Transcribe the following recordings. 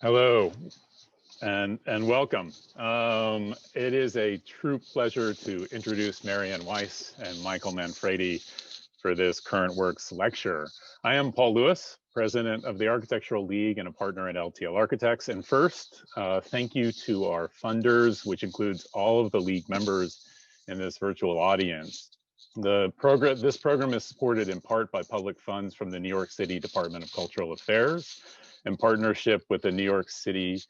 Hello and welcome. It is a true pleasure to introduce Marion Weiss and Michael Manfredi for this Current Works lecture. I am Paul Lewis, president of the Architectural League and a partner at LTL Architects. And first, thank you to our funders, which includes all of the League members in this virtual audience. This program is supported in part by public funds from the New York City Department of Cultural Affairs in partnership with the New York City,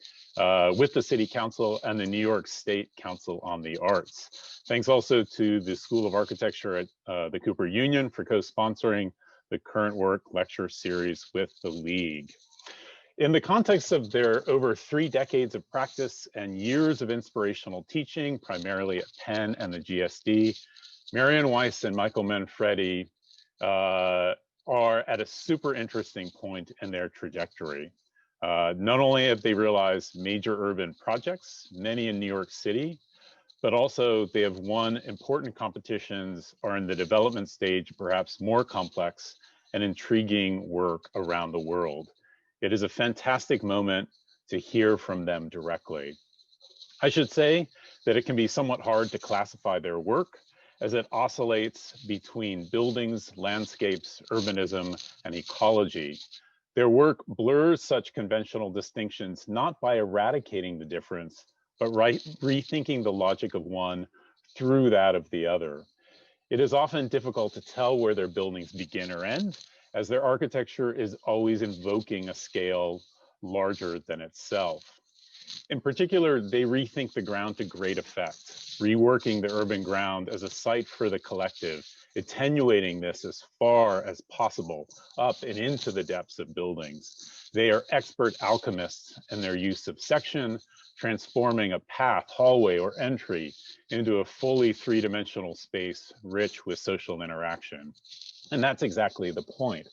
with the City Council and the New York State Council on the Arts. Thanks also to the School of Architecture at the Cooper Union for co-sponsoring the Current Work lecture series with the League. In the context of their over 3 decades of practice and years of inspirational teaching, primarily at Penn and the GSD, Marion Weiss and Michael Manfredi are at a super interesting point in their trajectory. Not only have they realized major urban projects, many in New York City, but also they have won important competitions, are in the development stage, perhaps more complex and intriguing work around the world. It is a fantastic moment to hear from them directly. I should say that it can be somewhat hard to classify their work, as it oscillates between buildings, landscapes, urbanism, and ecology. Their work blurs such conventional distinctions, not by eradicating the difference, but rethinking the logic of one through that of the other. It is often difficult to tell where their buildings begin or end, as their architecture is always invoking a scale larger than itself. In particular, they rethink the ground to great effect, reworking the urban ground as a site for the collective, attenuating this as far as possible up and into the depths of buildings. They are expert alchemists in their use of section, transforming a path, hallway, or entry into a fully 3-dimensional space rich with social interaction. And that's exactly the point.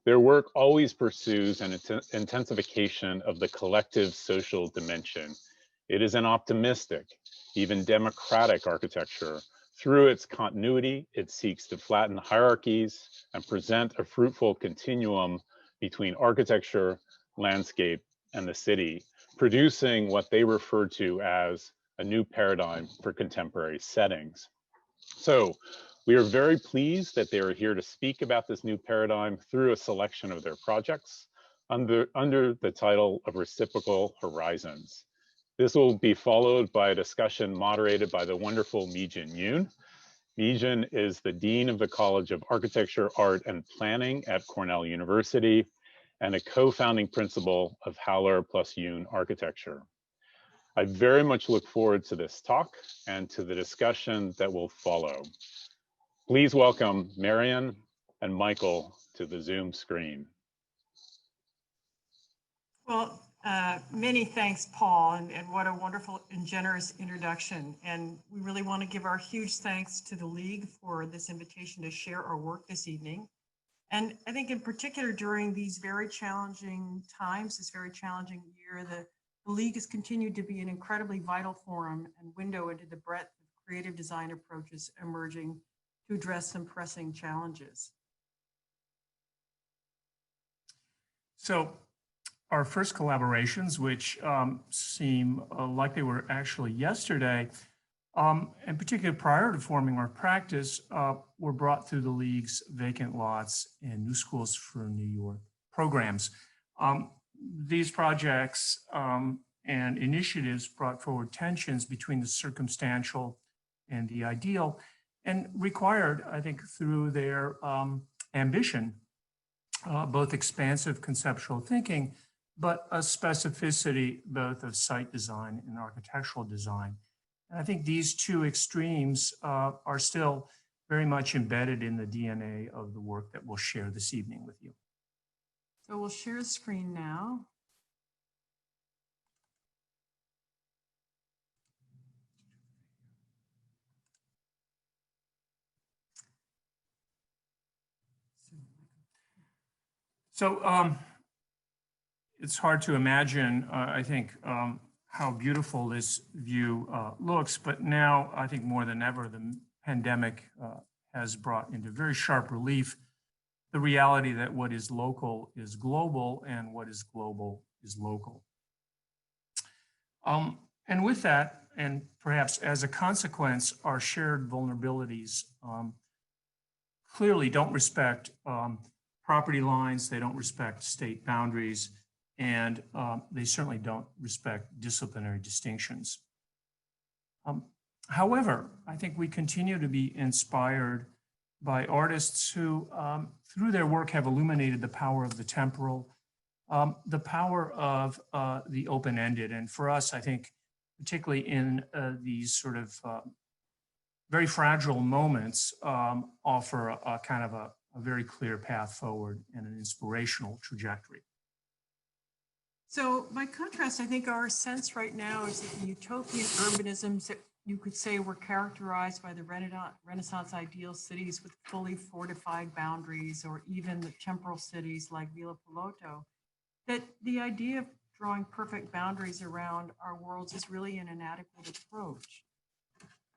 Their work always pursues an intensification of the collective social dimension. It is an optimistic, even democratic architecture. Through its continuity, it seeks to flatten hierarchies and present a fruitful continuum between architecture, landscape, and the city, producing what they refer to as a new paradigm for contemporary settings. So, we are very pleased that they are here to speak about this new paradigm through a selection of their projects under the title of Reciprocal Horizons. This will be followed by a discussion moderated by the wonderful Meejin Yoon. Meejin is the Dean of the College of Architecture, Art, and Planning at Cornell University and a co-founding principal of Höweler Yoon Architecture. I very much look forward to this talk and to the discussion that will follow. Please welcome Marion and Michael to the Zoom screen. Well, many thanks, Paul, and what a wonderful and generous introduction. And we really want to give our huge thanks to the League for this invitation to share our work this evening. And I think in particular during these very challenging times, this very challenging year, the League has continued to be an incredibly vital forum and window into the breadth of creative design approaches emerging to address some pressing challenges. So our first collaborations, which seem like they were actually yesterday, in particular prior to forming our practice, were brought through the League's Vacant Lots and New Schools for New York programs. These projects and initiatives brought forward tensions between the circumstantial and the ideal, and required, I think, through their ambition, both expansive conceptual thinking, but a specificity both of site design and architectural design. And I think these two extremes are still very much embedded in the DNA of the work that we'll share this evening with you. So we'll share the screen now. So it's hard to imagine, I think, how beautiful this view looks, but now I think more than ever, the pandemic has brought into very sharp relief the reality that what is local is global and what is global is local. And with that, and perhaps as a consequence, our shared vulnerabilities clearly don't respect property lines, they don't respect state boundaries, and they certainly don't respect disciplinary distinctions. However, I think we continue to be inspired by artists who, through their work, have illuminated the power of the temporal, the power of the open-ended. And for us, I think, particularly in these sort of very fragile moments, offer a kind of a very clear path forward and an inspirational trajectory. So by contrast, I think our sense right now is that the utopian urbanisms that you could say were characterized by the Renaissance ideal cities with fully fortified boundaries, or even the temporal cities like Villa Piloto, that the idea of drawing perfect boundaries around our worlds is really an inadequate approach.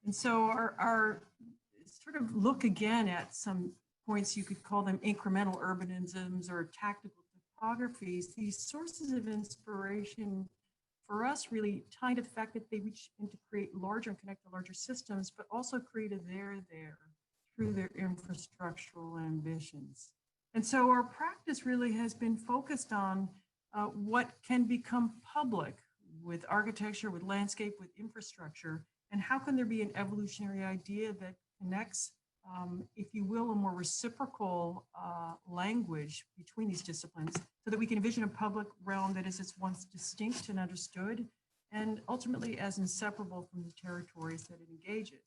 And so our sort of look again at some points, you could call them incremental urbanisms or tactical topographies, these sources of inspiration for us really tie to the fact that they reach in to create larger and connect to larger systems, but also create a there through their infrastructural ambitions. And so our practice really has been focused on what can become public with architecture, with landscape, with infrastructure, and how can there be an evolutionary idea that connects, if you will, a more reciprocal language between these disciplines, so that we can envision a public realm that is at once distinct and understood, and ultimately as inseparable from the territories that it engages.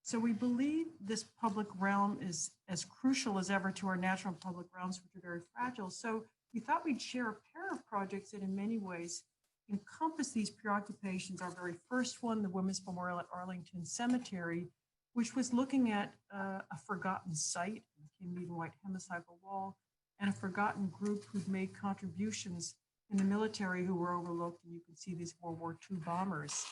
So we believe this public realm is as crucial as ever to our natural and public realms, which are very fragile. So we thought we'd share a pair of projects that in many ways encompass these preoccupations. Our very first one, the Women's Memorial at Arlington Cemetery, which was looking at a forgotten site, the Kim Mead-White hemicycle wall, and a forgotten group who'd made contributions in the military who were overlooked. And you can see these World War II bombers.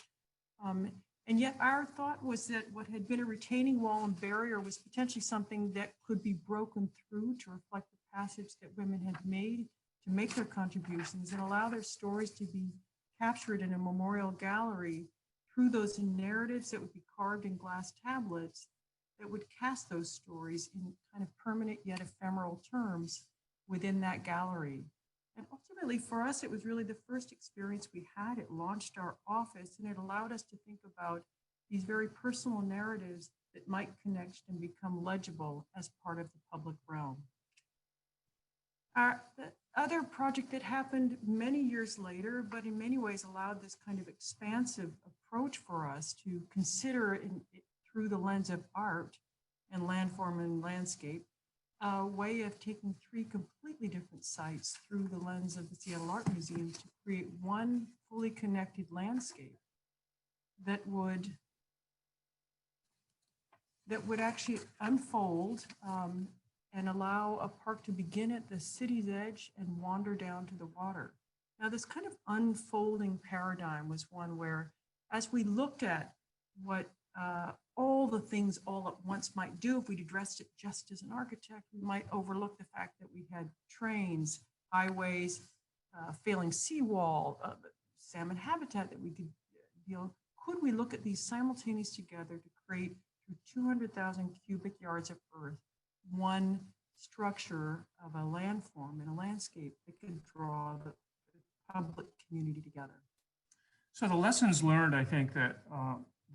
And yet our thought was that what had been a retaining wall and barrier was potentially something that could be broken through to reflect the passage that women had made to make their contributions and allow their stories to be captured in a memorial gallery through those narratives that would be carved in glass tablets that would cast those stories in kind of permanent yet ephemeral terms within that gallery. And ultimately for us, it was really the first experience we had. It launched our office and it allowed us to think about these very personal narratives that might connect and become legible as part of the public realm. The other project that happened many years later, but in many ways allowed this kind of expansive approach for us to consider through the lens of art and landform and landscape, a way of taking three completely different sites through the lens of the Seattle Art Museum to create one fully connected landscape that would actually unfold and allow a park to begin at the city's edge and wander down to the water. Now, this kind of unfolding paradigm was one where, as we looked at what all the things all at once might do, if we'd addressed it just as an architect, we might overlook the fact that we had trains, highways, failing seawall, salmon habitat that we could deal. Could we look at these simultaneous together to create, through 200,000 cubic yards of earth, one structure of a landform and a landscape that could draw the public community together? So the lessons learned, I think, that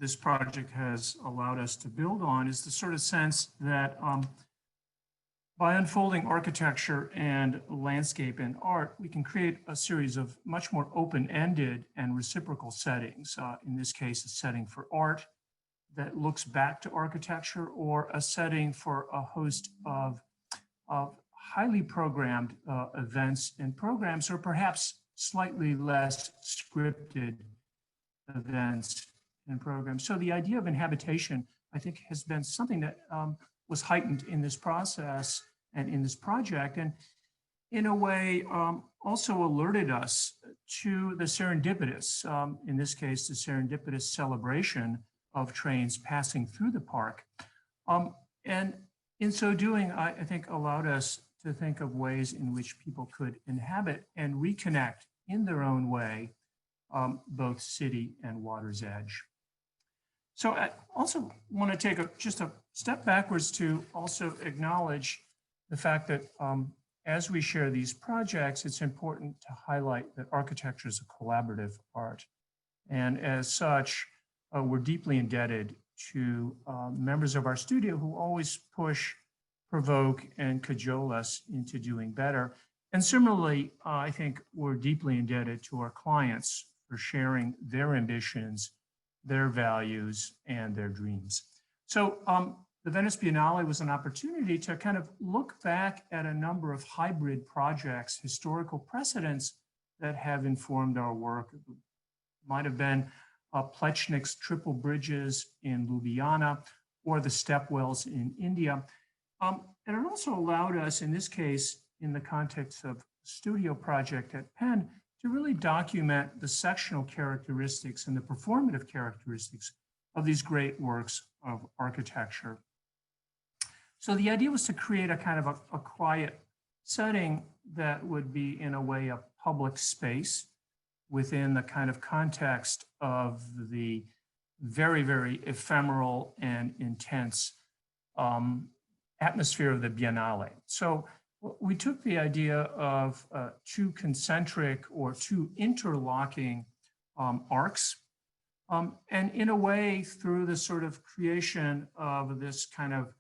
this project has allowed us to build on is the sort of sense that by unfolding architecture and landscape and art, we can create a series of much more open-ended and reciprocal settings. In this case, a setting for art that looks back to architecture, or a setting for a host of highly programmed events and programs, or perhaps slightly less scripted events and programs. So the idea of inhabitation, I think, has been something that was heightened in this process and in this project, and in a way also alerted us to the serendipitous, in this case, the serendipitous celebration of trains passing through the park. And in so doing, I think allowed us to think of ways in which people could inhabit and reconnect in their own way both city and water's edge. So I also want to take just a step backwards to also acknowledge the fact that as we share these projects, it's important to highlight that architecture is a collaborative art. And as such, we're deeply indebted to members of our studio who always push, provoke, and cajole us into doing better. And similarly, I think we're deeply indebted to our clients for sharing their ambitions, their values, and their dreams. So the Venice Biennale was an opportunity to kind of look back at a number of hybrid projects, historical precedents that have informed our work. It might have been Plechnik's triple bridges in Ljubljana or the stepwells in India. And it also allowed us, in this case, in the context of studio project at Penn, to really document the sectional characteristics and the performative characteristics of these great works of architecture. So the idea was to create a kind of a quiet setting that would be, in a way, a public space within the kind of context of the very, very ephemeral and intense atmosphere of the Biennale. So we took the idea of two concentric or two interlocking arcs, and in a way, through the sort of creation of this kind of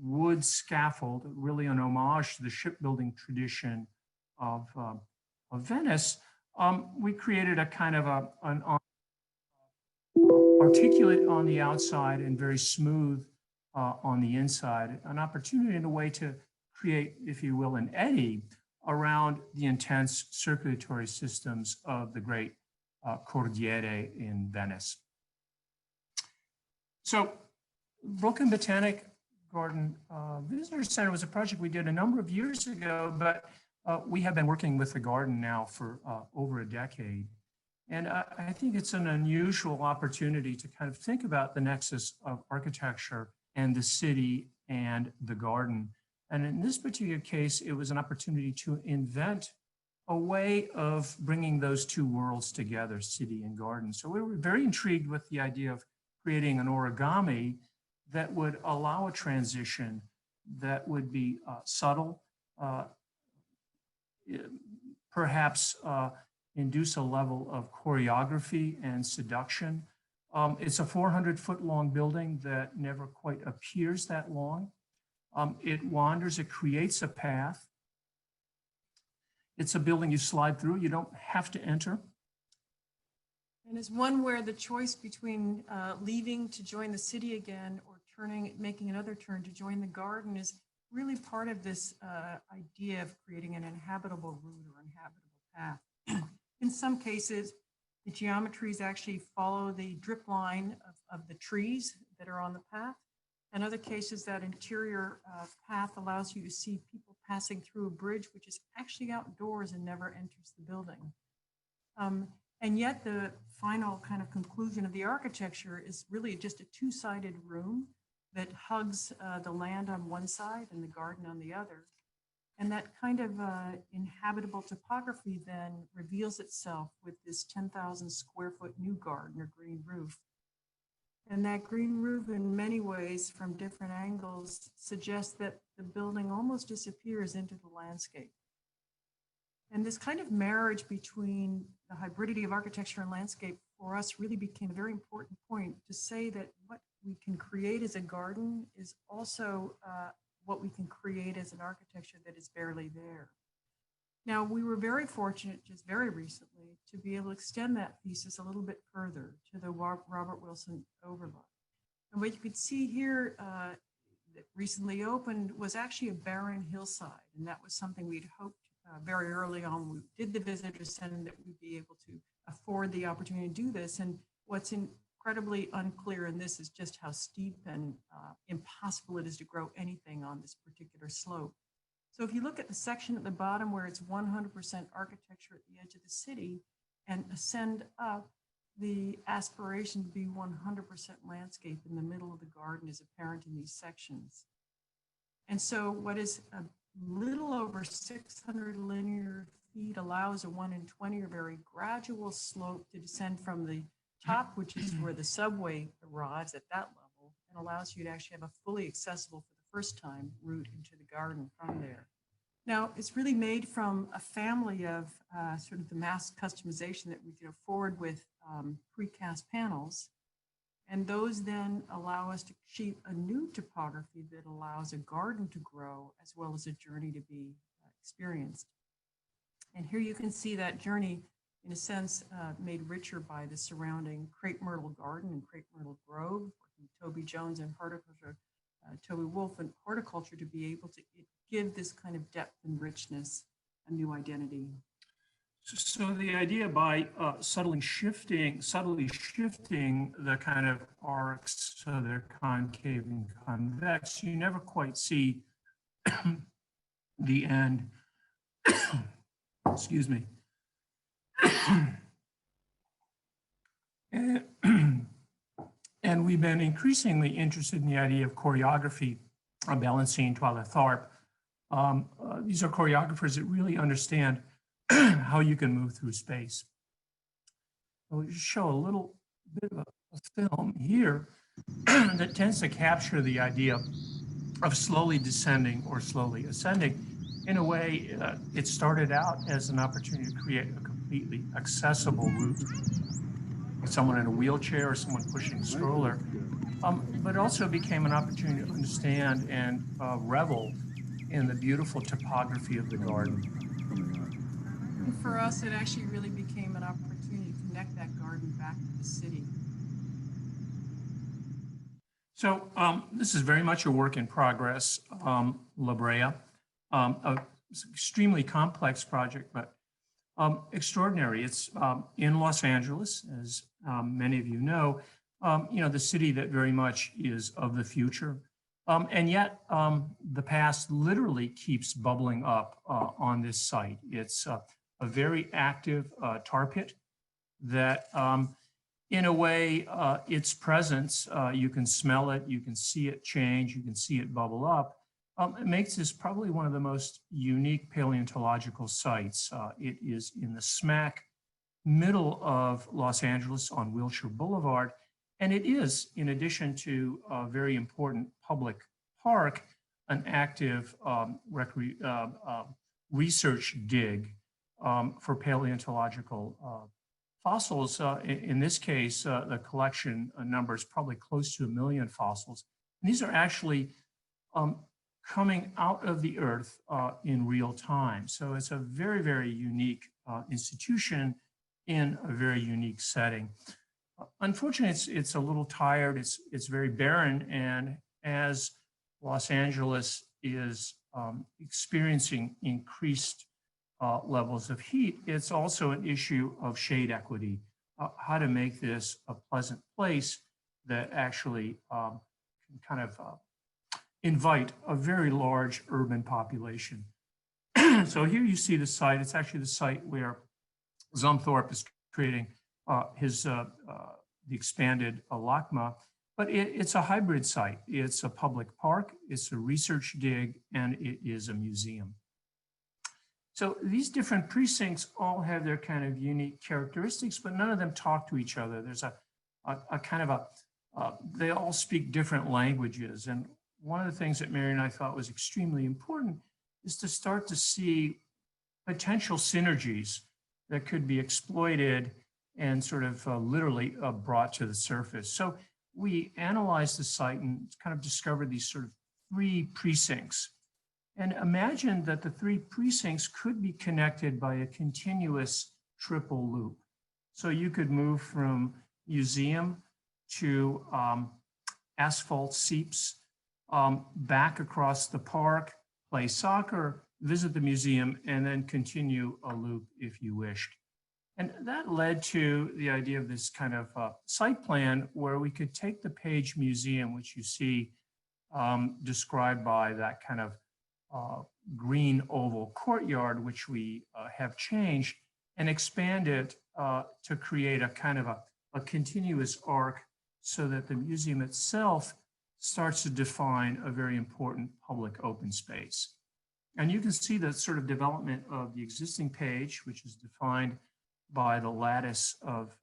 wood scaffold, really an homage to the shipbuilding tradition of Venice, we created a kind of an articulate on the outside and very smooth on the inside, an opportunity in a way to create, if you will, an eddy around the intense circulatory systems of the great Cordiere in Venice. So Brooklyn Botanic Garden Visitor Center was a project we did a number of years ago, but we have been working with the garden now for over a decade. And I think it's an unusual opportunity to kind of think about the nexus of architecture and the city and the garden. And in this particular case, it was an opportunity to invent a way of bringing those two worlds together, city and garden. So we were very intrigued with the idea of creating an origami that would allow a transition that would be subtle, perhaps induce a level of choreography and seduction. It's a 400-foot long building that never quite appears that long. It wanders, it creates a path. It's a building you slide through, you don't have to enter. And is one where the choice between leaving to join the city again or making another turn to join the garden is really part of this idea of creating an inhabitable route or inhabitable path. In some cases, the geometries actually follow the drip line of the trees that are on the path. In other cases, that interior path allows you to see people passing through a bridge, which is actually outdoors and never enters the building. And yet the final kind of conclusion of the architecture is really just a two-sided room that hugs the land on one side and the garden on the other. And that kind of inhabitable topography then reveals itself with this 10,000 square foot new garden or green roof. And that green roof in many ways from different angles suggests that the building almost disappears into the landscape. And this kind of marriage between the hybridity of architecture and landscape for us really became a very important point to say that what we can create as a garden is also what we can create as an architecture that is barely there. Now, we were very fortunate just very recently to be able to extend that thesis a little bit further to the Robert Wilson overlook. And what you could see here that recently opened was actually a barren hillside. And that was something we'd hoped very early on when we did the visitor center that we'd be able to afford the opportunity to do this. And what's incredibly unclear in this is just how steep and impossible it is to grow anything on this particular slope. So if you look at the section at the bottom where it's 100% architecture at the edge of the city and ascend up, the aspiration to be 100% landscape in the middle of the garden is apparent in these sections. And so what is a little over 600 linear feet allows a 1 in 20 or very gradual slope to descend from the top, which is where the subway arrives at that level, and allows you to actually have a fully accessible for the first time route into the garden from there. Now, it's really made from a family of sort of the mass customization that we go forward with precast panels. And those then allow us to achieve a new topography that allows a garden to grow as well as a journey to be experienced. And here you can see that journey, in a sense, made richer by the surrounding crepe myrtle garden and crepe myrtle grove, working with Toby Jones and horticulture, Toby Wolf and horticulture, to be able to give this kind of depth and richness a new identity. So the idea by subtly shifting the kind of arcs so they're concave and convex, you never quite see the end. Excuse me. And we've been increasingly interested in the idea of choreography. Balancine, Twyla Tharp. These are choreographers that really understand how you can move through space. We'll just show a little bit of a film here that tends to capture the idea of slowly descending or slowly ascending. In a way, it started out as an opportunity to create a completely accessible route. Someone in a wheelchair or someone pushing a stroller, but also became an opportunity to understand and revel in the beautiful topography of the garden. And for us, it actually really became an opportunity to connect that garden back to the city. So this is very much a work in progress, La Brea, an extremely complex project, but extraordinary. It's in Los Angeles, as many of you know, the city that very much is of the future. And yet the past literally keeps bubbling up on this site. It's a very active tar pit that in a way, its presence, you can smell it, you can see it change, you can see it bubble up. It makes this probably one of the most unique paleontological sites. It is in the smack middle of Los Angeles on Wilshire Boulevard. And it is, in addition to a very important public park, an active research dig for paleontological fossils. In this case, the collection numbers probably close to 1 million fossils. And these are actually coming out of the earth in real time. So it's a very, very unique institution in a very unique setting. Unfortunately, it's a little tired, it's very barren, and as Los Angeles is experiencing increased levels of heat, it's also an issue of shade equity, how to make this a pleasant place that actually can kind of invite a very large urban population. So here you see the site. It's actually the site where Zumthorpe is creating the expanded LACMA, but it's a hybrid site. It's a public park, it's a research dig, and it is a museum. So these different precincts all have their kind of unique characteristics, but none of them talk to each other. There's a kind of they all speak different languages. And one of the things that Mary and I thought was extremely important is to start to see potential synergies that could be exploited and sort of literally brought to the surface. So we analyzed the site and kind of discovered these sort of 3 precincts, and imagined that the 3 precincts could be connected by a continuous triple loop. So you could move from museum to asphalt seeps, back across the park, play soccer, visit the museum, and then continue a loop if you wished. And that led to the idea of this kind of site plan where we could take the Page Museum, which you see described by that kind of green oval courtyard, which we have changed, and expand it to create a kind of a continuous arc so that the museum itself starts to define a very important public open space. And you can see the sort of development of the existing page, which is defined by the lattice of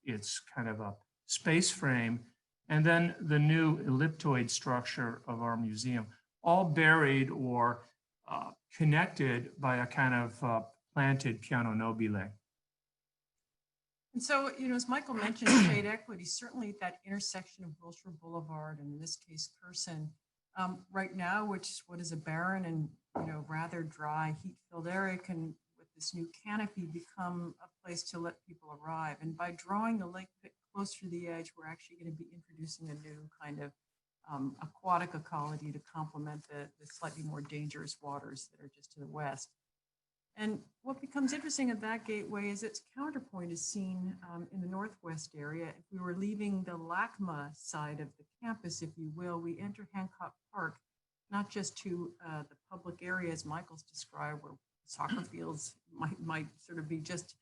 its kind of a space frame, and then the new elliptoid structure of our museum, all buried or connected by a kind of planted piano nobile. And so, as Michael mentioned, shade equity, certainly at that intersection of Wilshire Boulevard and in this case, Curson, right now, which is what is a barren and, rather dry, heat-filled area can, with this new canopy, become a place to let people arrive. And by drawing the lake a bit closer to the edge, we're actually going to be introducing a new kind of aquatic ecology to complement the slightly more dangerous waters that are just to the west. And what becomes interesting at that gateway is its counterpoint is seen in the northwest area. If we were leaving the LACMA side of the campus, if you will, we enter Hancock Park, not just to the public area as Michael's described, where soccer fields might sort of be just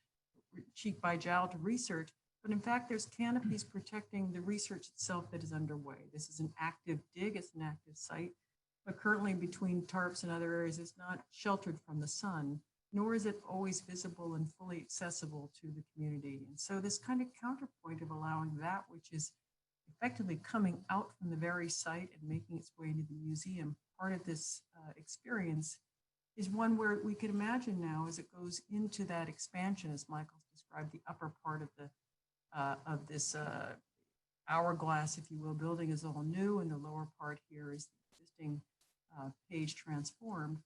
cheek by jowl to research, but in fact, there's canopies protecting the research itself that is underway. This is an active dig, it's an active site, but currently between tarps and other areas, it's not sheltered from the sun, nor is it always visible and fully accessible to the community. And so this kind of counterpoint of allowing that which is effectively coming out from the very site and making its way into the museum, part of this experience is one where we could imagine now as it goes into that expansion, as Michael's described, the upper part of this hourglass, if you will, building is all new, and the lower part here is the existing page transformed,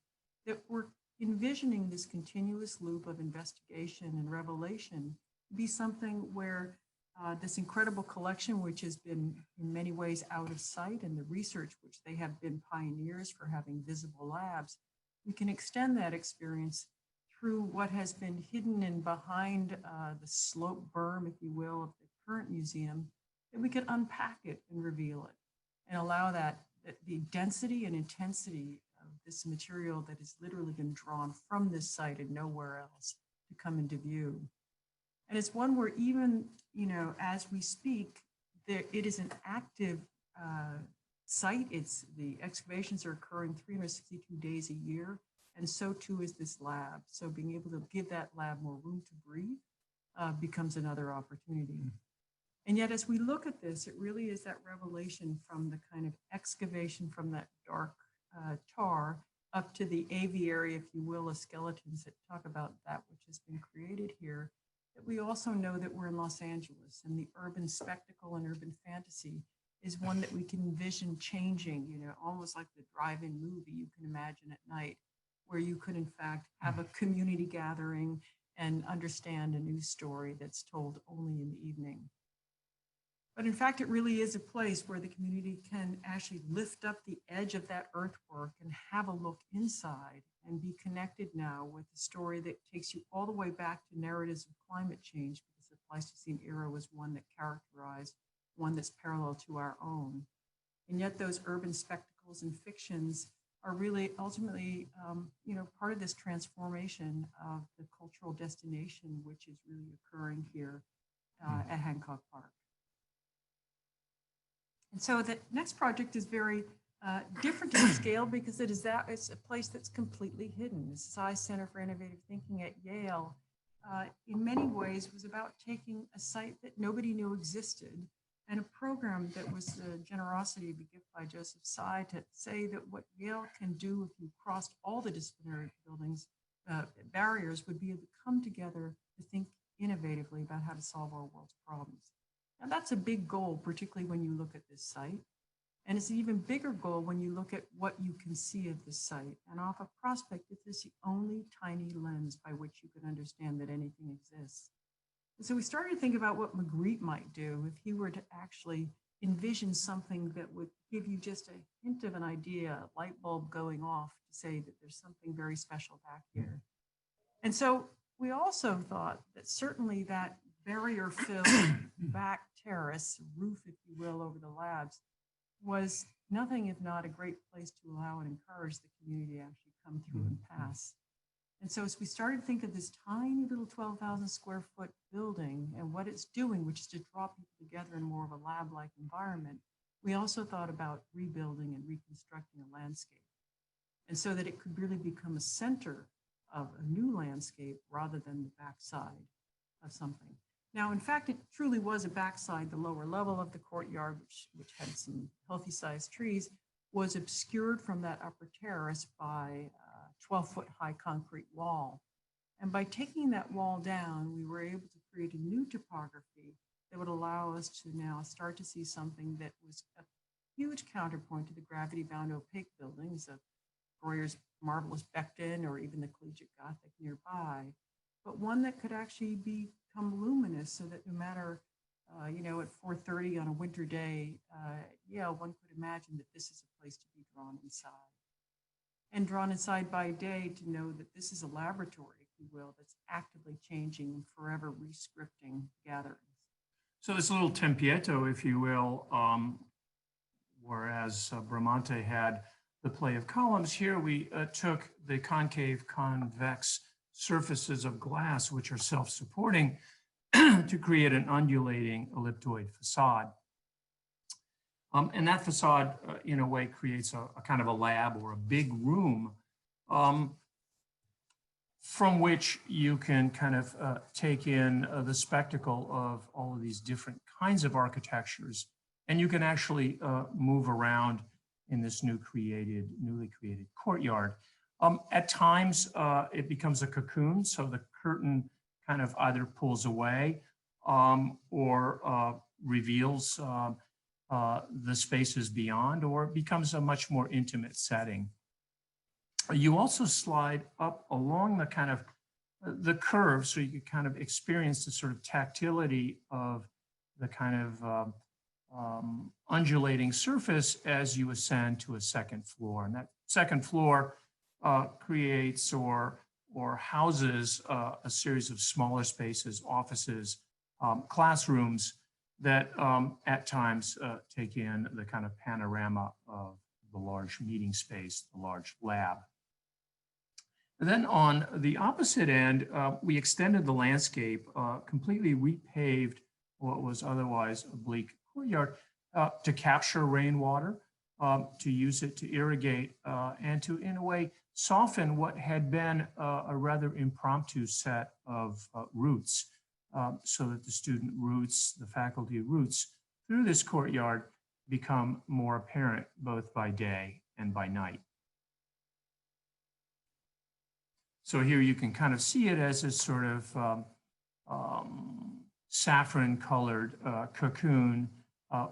that we're envisioning this continuous loop of investigation and revelation be something where this incredible collection, which has been in many ways out of sight, and the research, which they have been pioneers for having visible labs, we can extend that experience through what has been hidden and behind the slope berm, if you will, of the current museum, that we could unpack it and reveal it and allow that the density and intensity of this material that has literally been drawn from this site and nowhere else to come into view. And it's one where even, as we speak, it is an active site. The excavations are occurring 362 days a year, and so too is this lab. So being able to give that lab more room to breathe becomes another opportunity. And yet, as we look at this, it really is that revelation from the kind of excavation from that dark tar up to the aviary, if you will, of skeletons that talk about that which has been created here, that we also know that we're in Los Angeles, and the urban spectacle and urban fantasy is one that we can envision changing, almost like the drive-in movie you can imagine at night, where you could in fact have a community gathering and understand a news story that's told only in the evening. But in fact, it really is a place where the community can actually lift up the edge of that earthwork and have a look inside and be connected now with a story that takes you all the way back to narratives of climate change, because the Pleistocene era was one that characterized one that's parallel to our own. And yet those urban spectacles and fictions are really ultimately, part of this transformation of the cultural destination, which is really occurring here at Hancock Park. And so the next project is very different in scale, because it's a place that's completely hidden. The Society Center for Innovative Thinking at Yale, in many ways, was about taking a site that nobody knew existed and a program that was the generosity of a gift by Joseph Tsai to say that what Yale can do if you crossed all the disciplinary barriers would be to come together to think innovatively about how to solve our world's problems. Now that's a big goal, particularly when you look at this site. And it's an even bigger goal when you look at what you can see of this site. And off a prospect, this is the only tiny lens by which you can understand that anything exists. And so we started to think about what Magritte might do if he were to actually envision something that would give you just a hint of an idea, a light bulb going off to say that there's something very special back here. And so we also thought that certainly that barrier-filled back terrace, roof, if you will, over the labs, was nothing if not a great place to allow and encourage the community to actually come through and pass. And so as we started to think of this tiny little 12,000 square foot building and what it's doing, which is to draw people together in more of a lab-like environment, we also thought about rebuilding and reconstructing a landscape. and so that it could really become a center of a new landscape rather than the backside of something. Now, in fact, it truly was a backside. The lower level of the courtyard, which had some healthy sized trees, was obscured from that upper terrace by a 12-foot high concrete wall. And by taking that wall down, we were able to create a new topography that would allow us to now start to see something that was a huge counterpoint to the gravity-bound opaque buildings of Breuer's marvelous Becton or even the Collegiate Gothic nearby, but one that could actually become luminous so that no matter, at 4:30 on a winter day, one could imagine that this is a place to be drawn inside. And drawn inside by day to know that this is a laboratory, if you will, that's actively changing and forever rescripting gatherings. So this little tempietto, if you will, whereas Bramante had the play of columns, here we took the concave convex surfaces of glass, which are self-supporting, to create an undulating ellipsoid facade. And that facade, in a way, creates a kind of a lab or a big room from which you can kind of take in the spectacle of all of these different kinds of architectures. And you can actually move around in this newly created courtyard. At times, it becomes a cocoon, so the curtain kind of either pulls away or reveals the spaces beyond, or it becomes a much more intimate setting. You also slide up along the kind of the curve, so you can kind of experience the sort of tactility of the kind of undulating surface as you ascend to a second floor. And that second floor creates or houses a series of smaller spaces, offices, classrooms that at times take in the kind of panorama of the large meeting space, the large lab. And then on the opposite end, we extended the landscape, completely repaved what was otherwise a bleak courtyard to capture rainwater, to use it to irrigate, and to, in a way, soften what had been a rather impromptu set of roots, so that the student roots, the faculty roots through this courtyard become more apparent both by day and by night. So here you can kind of see it as a sort of saffron colored cocoon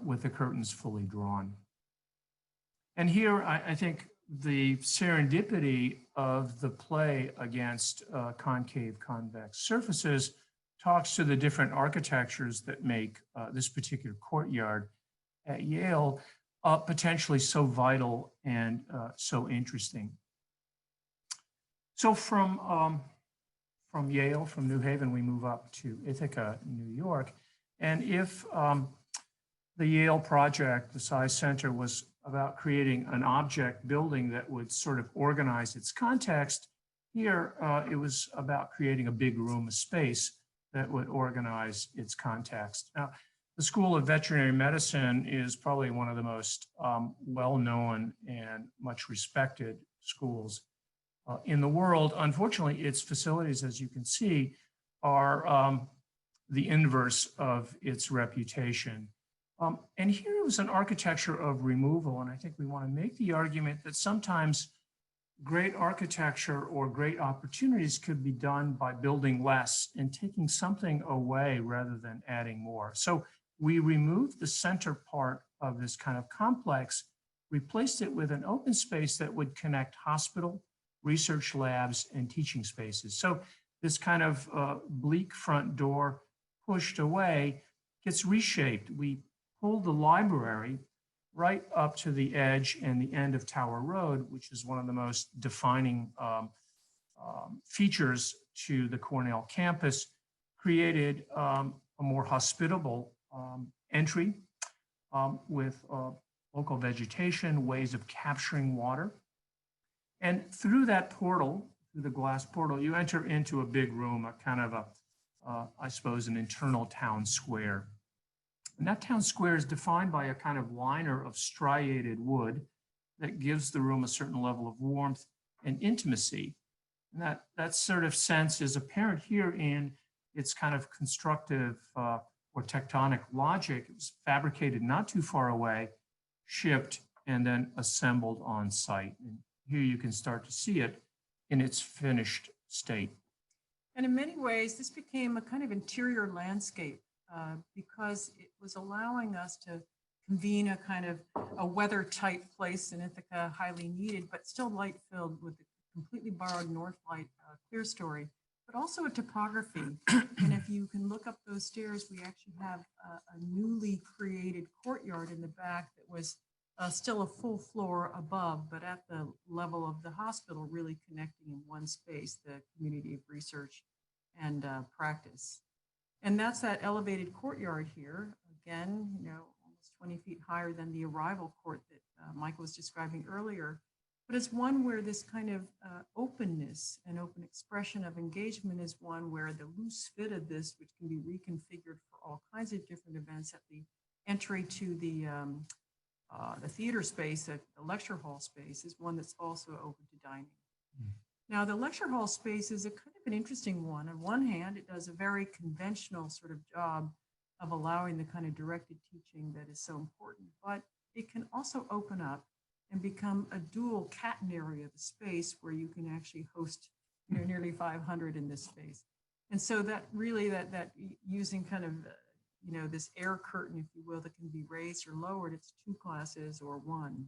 with the curtains fully drawn. And here I think the serendipity of the play against concave convex surfaces talks to the different architectures that make this particular courtyard at Yale potentially so vital and so interesting. So from Yale, from New Haven, we move up to Ithaca, New York. And if the Yale project, the Sci Center, was about creating an object building that would sort of organize its context, here it was about creating a big room, a space that would organize its context. Now, the School of Veterinary Medicine is probably one of the most well-known and much respected schools in the world. Unfortunately, its facilities, as you can see, are the inverse of its reputation. And here was an architecture of removal, and I think we want to make the argument that sometimes great architecture or great opportunities could be done by building less and taking something away rather than adding more. So we removed the center part of this kind of complex, replaced it with an open space that would connect hospital, research labs, and teaching spaces. So this kind of bleak front door pushed away gets reshaped. We pulled the library right up to the edge and the end of Tower Road, which is one of the most defining features to the Cornell campus, created a more hospitable entry with local vegetation, ways of capturing water. And through that portal, through the glass portal, you enter into a big room, a kind of I suppose, an internal town square. And that town square is defined by a kind of liner of striated wood that gives the room a certain level of warmth and intimacy. And that sort of sense is apparent here in its kind of constructive or tectonic logic. It was fabricated not too far away, shipped, and then assembled on site. And here you can start to see it in its finished state. And in many ways, this became a kind of interior landscape because it was allowing us to convene a kind of a weather-tight place in Ithaca, highly needed, but still light-filled with the completely borrowed north light clear story, but also a topography. And if you can look up those stairs, we actually have a newly created courtyard in the back that was still a full floor above, but at the level of the hospital, really connecting in one space, the community of research and practice. And that's that elevated courtyard here. Again, almost 20 feet higher than the arrival court that Michael was describing earlier. But it's one where this kind of openness and open expression of engagement is one where the loose fit of this, which can be reconfigured for all kinds of different events at the entry to the theater space, the lecture hall space, is one that's also open to dining. Now, the lecture hall space is a kind of an interesting one. On one hand, it does a very conventional sort of job of allowing the kind of directed teaching that is so important, but it can also open up and become a dual catenary of the space where you can actually host nearly 500 in this space. And so that really, that using kind of, this air curtain, if you will, that can be raised or lowered, it's 2 classes or 1.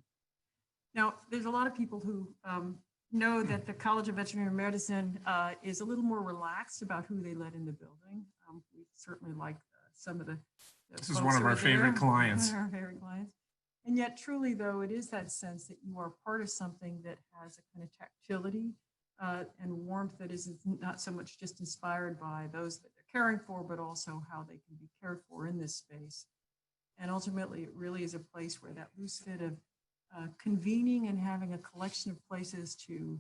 Now, there's a lot of people who know that the College of Veterinary Medicine is a little more relaxed about who they let in the building. We certainly like some of the this is one of our favorite clients. Our favorite clients. And yet, truly, though, it is that sense that you are part of something that has a kind of tactility and warmth that is not so much just inspired by those that they're caring for, but also how they can be cared for in this space. And ultimately, it really is a place where that loose fit of convening and having a collection of places to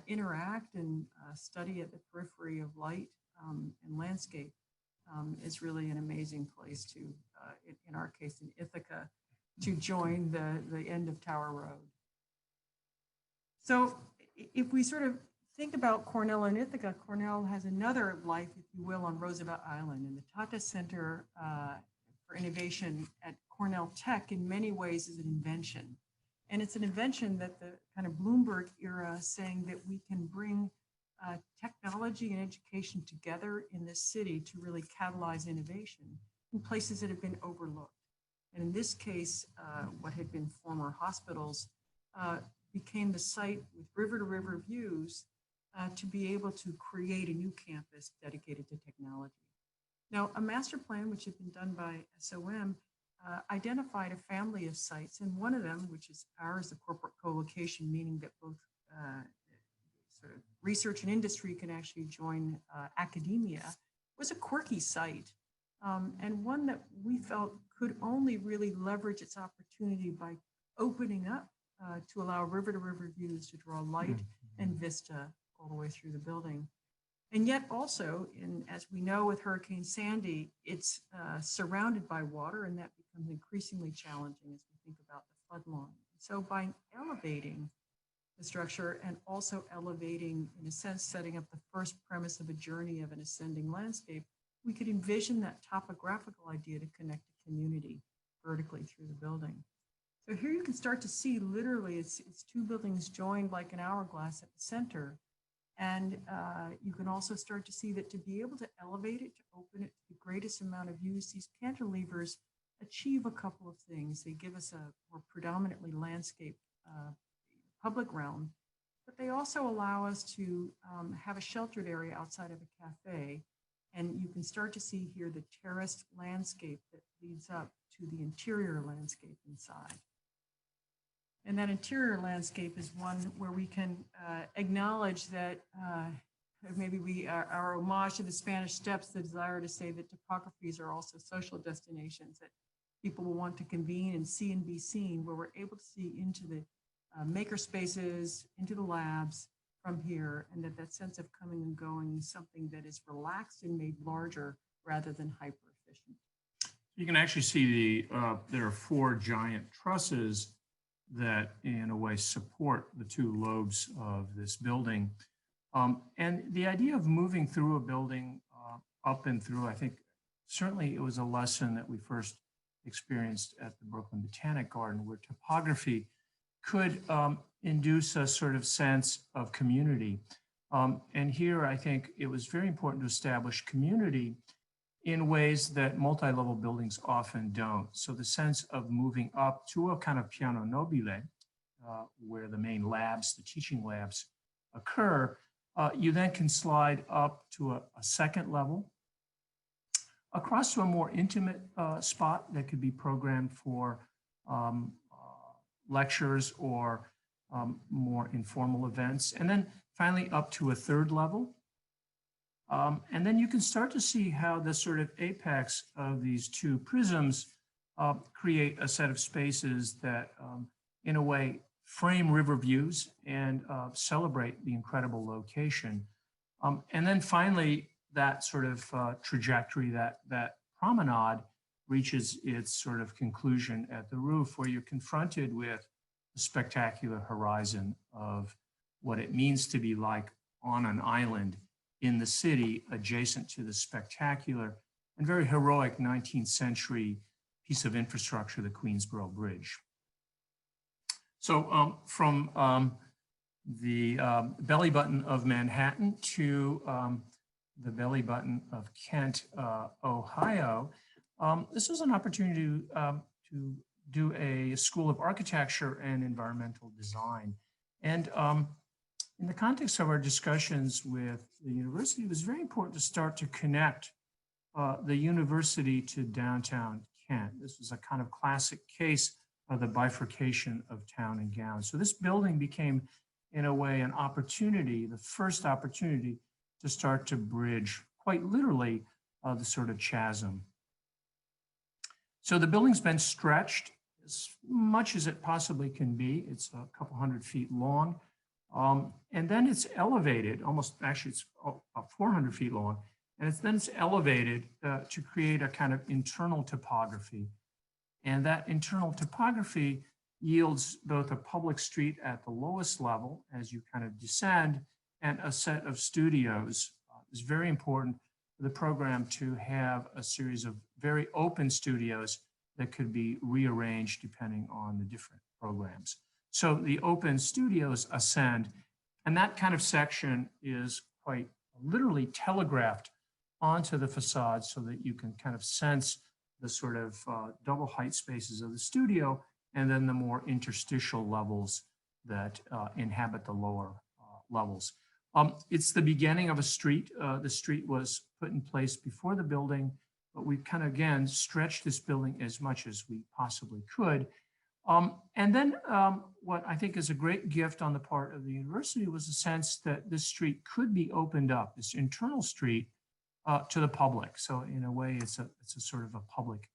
interact and study at the periphery of light and landscape is really an amazing place to, in our case, in Ithaca, to join the end of Tower Road. So if we sort of think about Cornell and Ithaca, Cornell has another life, if you will, on Roosevelt Island. And the Tata Center for Innovation at Cornell Tech in many ways is an invention. And it's an invention that the kind of Bloomberg era saying that we can bring technology and education together in this city to really catalyze innovation in places that have been overlooked. And in this case, what had been former hospitals became the site with river-to-river views to be able to create a new campus dedicated to technology. Now, a master plan, which had been done by SOM, identified a family of sites, and one of them, which is ours, the corporate co-location, meaning that both sort of research and industry can actually join academia, was a quirky site. And one that we felt could only really leverage its opportunity by opening up to allow river-to-river views to draw light and vista all the way through the building. And yet also, as we know with Hurricane Sandy, it's surrounded by water, and that becomes increasingly challenging as we think about the flood line. So by elevating the structure and also elevating, in a sense, setting up the first premise of a journey of an ascending landscape, we could envision that topographical idea to connect a community vertically through the building. So here you can start to see literally it's 2 buildings joined like an hourglass at the center. And you can also start to see that to be able to elevate it, to open it to the greatest amount of use, these cantilevers achieve a couple of things. They give us a more predominantly landscape public realm, but they also allow us to have a sheltered area outside of a cafe. And you can start to see here the terraced landscape that leads up to the interior landscape inside. And that interior landscape is one where we can acknowledge that maybe our homage to the Spanish Steps, the desire to say that topographies are also social destinations that people will want to convene and see and be seen, where we're able to see into the maker spaces, into the labs from here, and that sense of coming and going is something that is relaxed and made larger rather than hyper efficient. You can actually see there are 4 giant trusses that in a way support the two lobes of this building. And the idea of moving through a building up and through, I think certainly it was a lesson that we first experienced at the Brooklyn Botanic Garden, where topography could induce a sort of sense of community. And here I think it was very important to establish community in ways that multi-level buildings often don't. So the sense of moving up to a kind of piano nobile, where the main labs, the teaching labs occur, you then can slide up to a second level, across to a more intimate spot that could be programmed for lectures or more informal events, and then finally up to a third level. And then you can start to see how the sort of apex of these two prisms create a set of spaces that in a way frame river views and celebrate the incredible location. And then finally, that sort of trajectory, that promenade reaches its sort of conclusion at the roof, where you're confronted with the spectacular horizon of what it means to be like on an island in the city adjacent to the spectacular and very heroic 19th century piece of infrastructure, the Queensboro Bridge. So from the belly button of Manhattan to the belly button of Kent, Ohio, this was an opportunity to do a School of Architecture and Environmental Design. And in the context of our discussions with the university, it was very important to start to connect the university to downtown Kent. This was a kind of classic case of the bifurcation of town and gown. So this building became, in a way, an opportunity, the first opportunity to start to bridge, quite literally, the sort of chasm. So the building's been stretched as much as it possibly can be. It's a couple 100 feet long. And then it's elevated, almost, actually it's 400 feet long. And then it's elevated to create a kind of internal topography. And that internal topography yields both a public street at the lowest level as you kind of descend, and a set of studios. It's very important for the program to have a series of very open studios that could be rearranged depending on the different programs. So the open studios ascend, and that kind of section is quite literally telegraphed onto the facade so that you can kind of sense the sort of double height spaces of the studio, and then the more interstitial levels that inhabit the lower levels. It's the beginning of a street. The street was put in place before the building, but we've kind of, again, stretched this building as much as we possibly could. And then what I think is a great gift on the part of the university was the sense that this street could be opened up, this internal street, to the public. So in a way, it's a sort of a public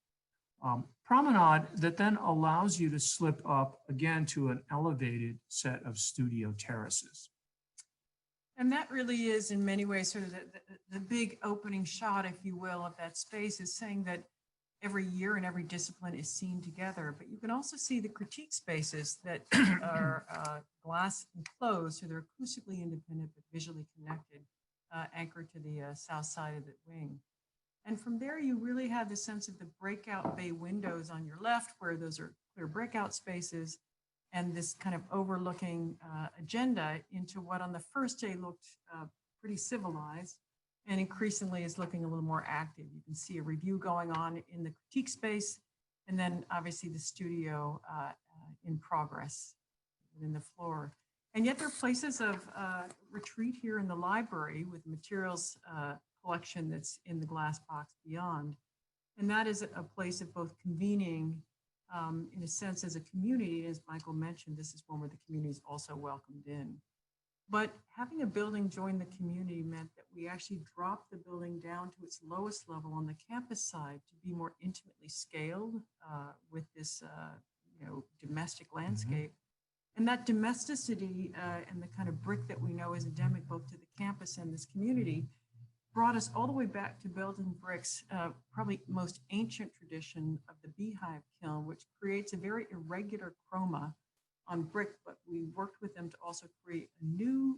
promenade that then allows you to slip up again to an elevated set of studio terraces. And that really is in many ways sort of the big opening shot, if you will, of that space, is saying that every year and every discipline is seen together. But you can also see the critique spaces that are glass enclosed, so they're acoustically independent but visually connected, anchored to the south side of the wing. And from there, you really have the sense of the breakout bay windows on your left, where those are clear breakout spaces, and this kind of overlooking agenda into what on the first day looked pretty civilized and increasingly is looking a little more active. You can see a review going on in the critique space, and then obviously the studio in progress within the floor. And yet there are places of retreat here in the library with materials collection that's in the glass box beyond. And that is a place of both convening in a sense as a community. As Michael mentioned, this is one where the community is also welcomed in. But having a building join the community meant that we actually dropped the building down to its lowest level on the campus side to be more intimately scaled with this domestic landscape. And that domesticity and the kind of brick that we know is endemic both to the campus and this community brought us all the way back to Belgian bricks, probably most ancient tradition of the beehive kiln, which creates a very irregular chroma on brick, but we worked with them to also create a new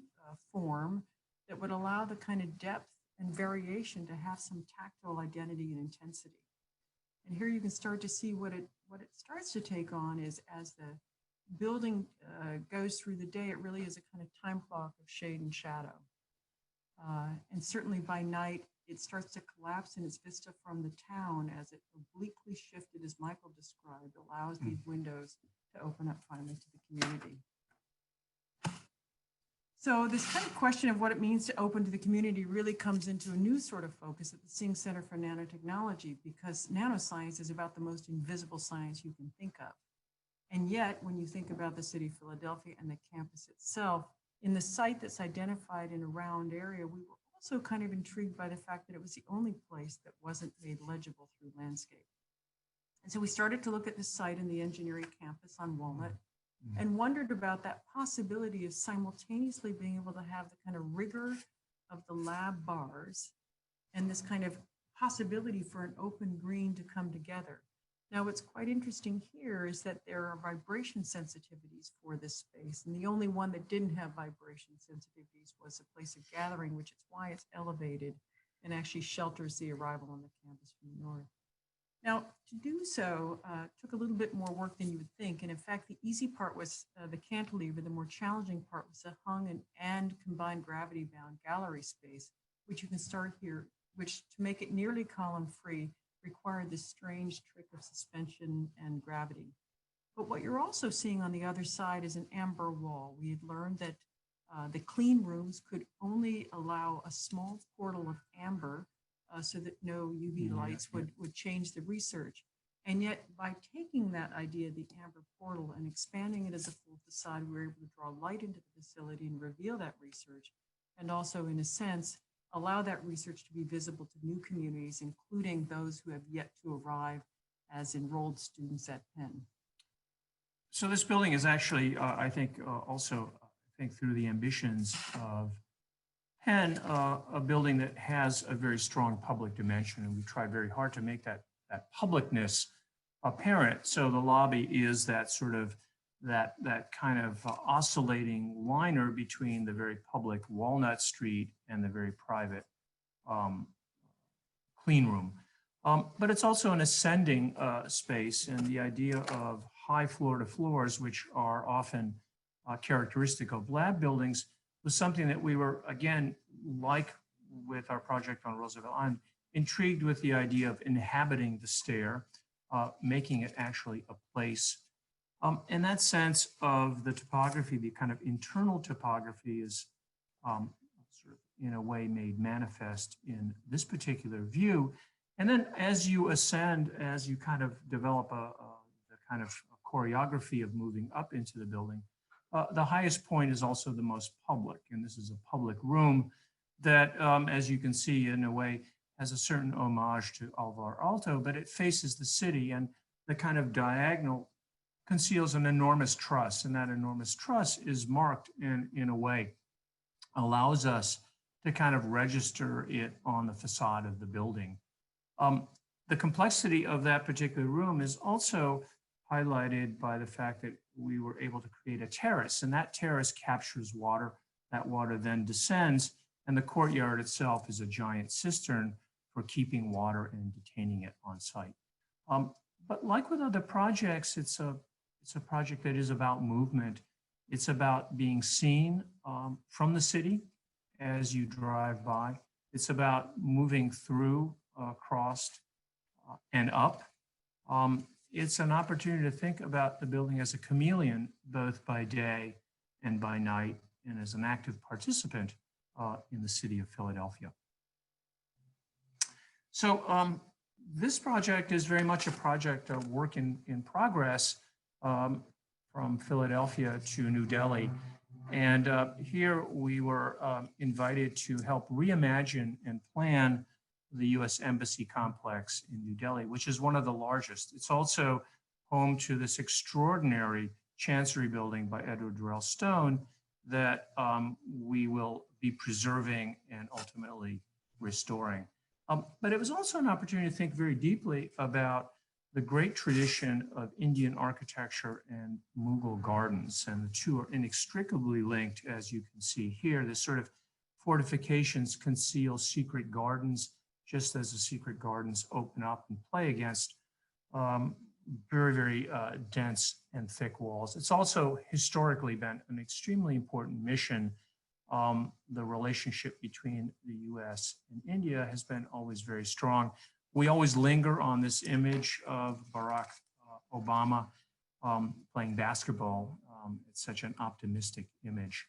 form that would allow the kind of depth and variation to have some tactile identity and intensity. And here you can start to see what it starts to take on is as the building goes through the day, it really is a kind of time clock of shade and shadow. And certainly by night, it starts to collapse in its vista from the town as it obliquely shifted, as Michael described, allows these windows to open up finally to the community. So this kind of question of what it means to open to the community really comes into a new sort of focus at the Singh Center for Nanotechnology, because nanoscience is about the most invisible science you can think of. And yet, when you think about the city of Philadelphia and the campus itself, in the site that's identified in a round area, we were also kind of intrigued by the fact that it was the only place that wasn't made legible through landscape. And so we started to look at the site in the engineering campus on Walnut and wondered about that possibility of simultaneously being able to have the kind of rigor of the lab bars and this kind of possibility for an open green to come together. Now, what's quite interesting here is that there are vibration sensitivities for this space, and the only one that didn't have vibration sensitivities was a place of gathering, which is why it's elevated and actually shelters the arrival on the campus from the north. Now, to do so took a little bit more work than you would think, and in fact, the easy part was the cantilever. The more challenging part was the hung and combined gravity-bound gallery space, which you can start here, which to make it nearly column-free required this strange trick of suspension and gravity. But what you're also seeing on the other side is an amber wall. We had learned that the clean rooms could only allow a small portal of amber so that no UV lights would change the research. And yet by taking that idea, the amber portal, and expanding it as a full facade, we were able to draw light into the facility and reveal that research. And also, in a sense, allow that research to be visible to new communities, including those who have yet to arrive as enrolled students at Penn. So this building is actually, I think, also, through the ambitions of Penn, a building that has a very strong public dimension, and we tried very hard to make that publicness apparent. So the lobby is that sort of that kind of oscillating liner between the very public Walnut Street and the very private clean room. But it's also an ascending space, and the idea of high floor to floors, which are often characteristic of lab buildings, was something that we were, again, like with our project on Roosevelt Island, intrigued with the idea of inhabiting the stair, making it actually a place. And that sense of the topography, the kind of internal topography, is sort of in a way made manifest in this particular view. And then as you ascend, as you kind of develop the kind of choreography of moving up into the building, the highest point is also the most public. And this is a public room that, as you can see, in a way, has a certain homage to Alvar Aalto, but it faces the city, and the kind of diagonal conceals an enormous truss, and that enormous truss is marked in a way, allows us to kind of register it on the facade of the building. The complexity of that particular room is also highlighted by the fact that we were able to create a terrace, and that terrace captures water. That water then descends, and the courtyard itself is a giant cistern for keeping water and detaining it on site. But like with other projects, it's a project that is about movement. It's about being seen from the city as you drive by. It's about moving through, across, and up. It's an opportunity to think about the building as a chameleon, both by day and by night, and as an active participant in the city of Philadelphia. So this project is very much a project of work in progress from Philadelphia to New Delhi. And here we were invited to help reimagine and plan the U.S. Embassy complex in New Delhi, which is one of the largest. It's also home to this extraordinary Chancery building by Edward Durrell Stone that we will be preserving and ultimately restoring. But it was also an opportunity to think very deeply about the great tradition of Indian architecture and Mughal gardens. And the two are inextricably linked, as you can see here. This sort of fortifications conceal secret gardens, just as the secret gardens open up and play against very, very dense and thick walls. It's also historically been an extremely important mission. The relationship between the US and India has been always very strong. We always linger on this image of Barack Obama playing basketball. It's such an optimistic image.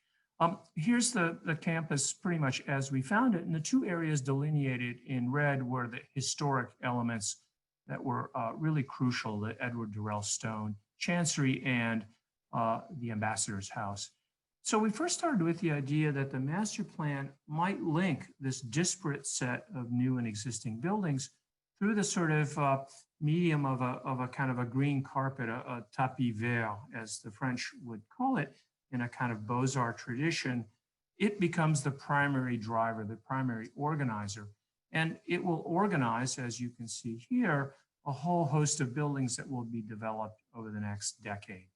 Here's the campus pretty much as we found it. And the two areas delineated in red were the historic elements that were really crucial, the Edward Durrell Stone Chancery and the Ambassador's House. So we first started with the idea that the master plan might link this disparate set of new and existing buildings through the sort of medium of a kind of a green carpet, a tapis vert, as the French would call it, in a kind of Beaux-Arts tradition. It becomes the primary driver, the primary organizer. And it will organize, as you can see here, a whole host of buildings that will be developed over the next decade.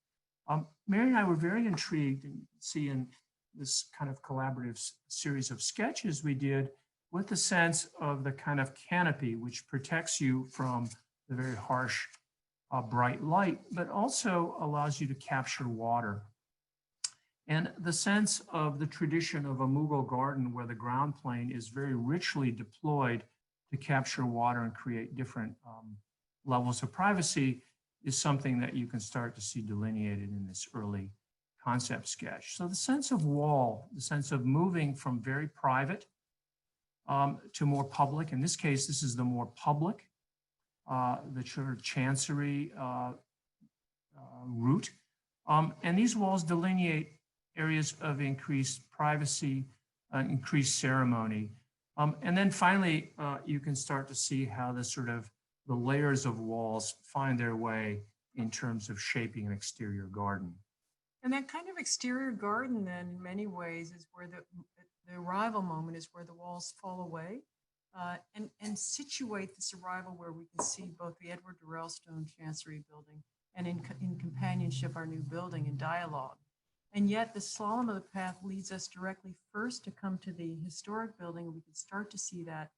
Mary and I were very intrigued, and you can see in this kind of collaborative series of sketches we did, with the sense of the kind of canopy which protects you from the very harsh, bright light, but also allows you to capture water. And the sense of the tradition of a Mughal garden where the ground plane is very richly deployed to capture water and create different levels of privacy is something that you can start to see delineated in this early concept sketch. So the sense of wall, the sense of moving from very private to more public. In this case, this is the more public, the sort of chancery route. And these walls delineate areas of increased privacy, increased ceremony. And then finally, you can start to see how the sort of the layers of walls find their way in terms of shaping an exterior garden. And that kind of exterior garden then in many ways is where the arrival moment is, where the walls fall away and situate this arrival where we can see both the Edward Durrell Stone Chancery building and in companionship our new building in dialogue. And yet the slalom of the path leads us directly first to come to the historic building. We can start to see that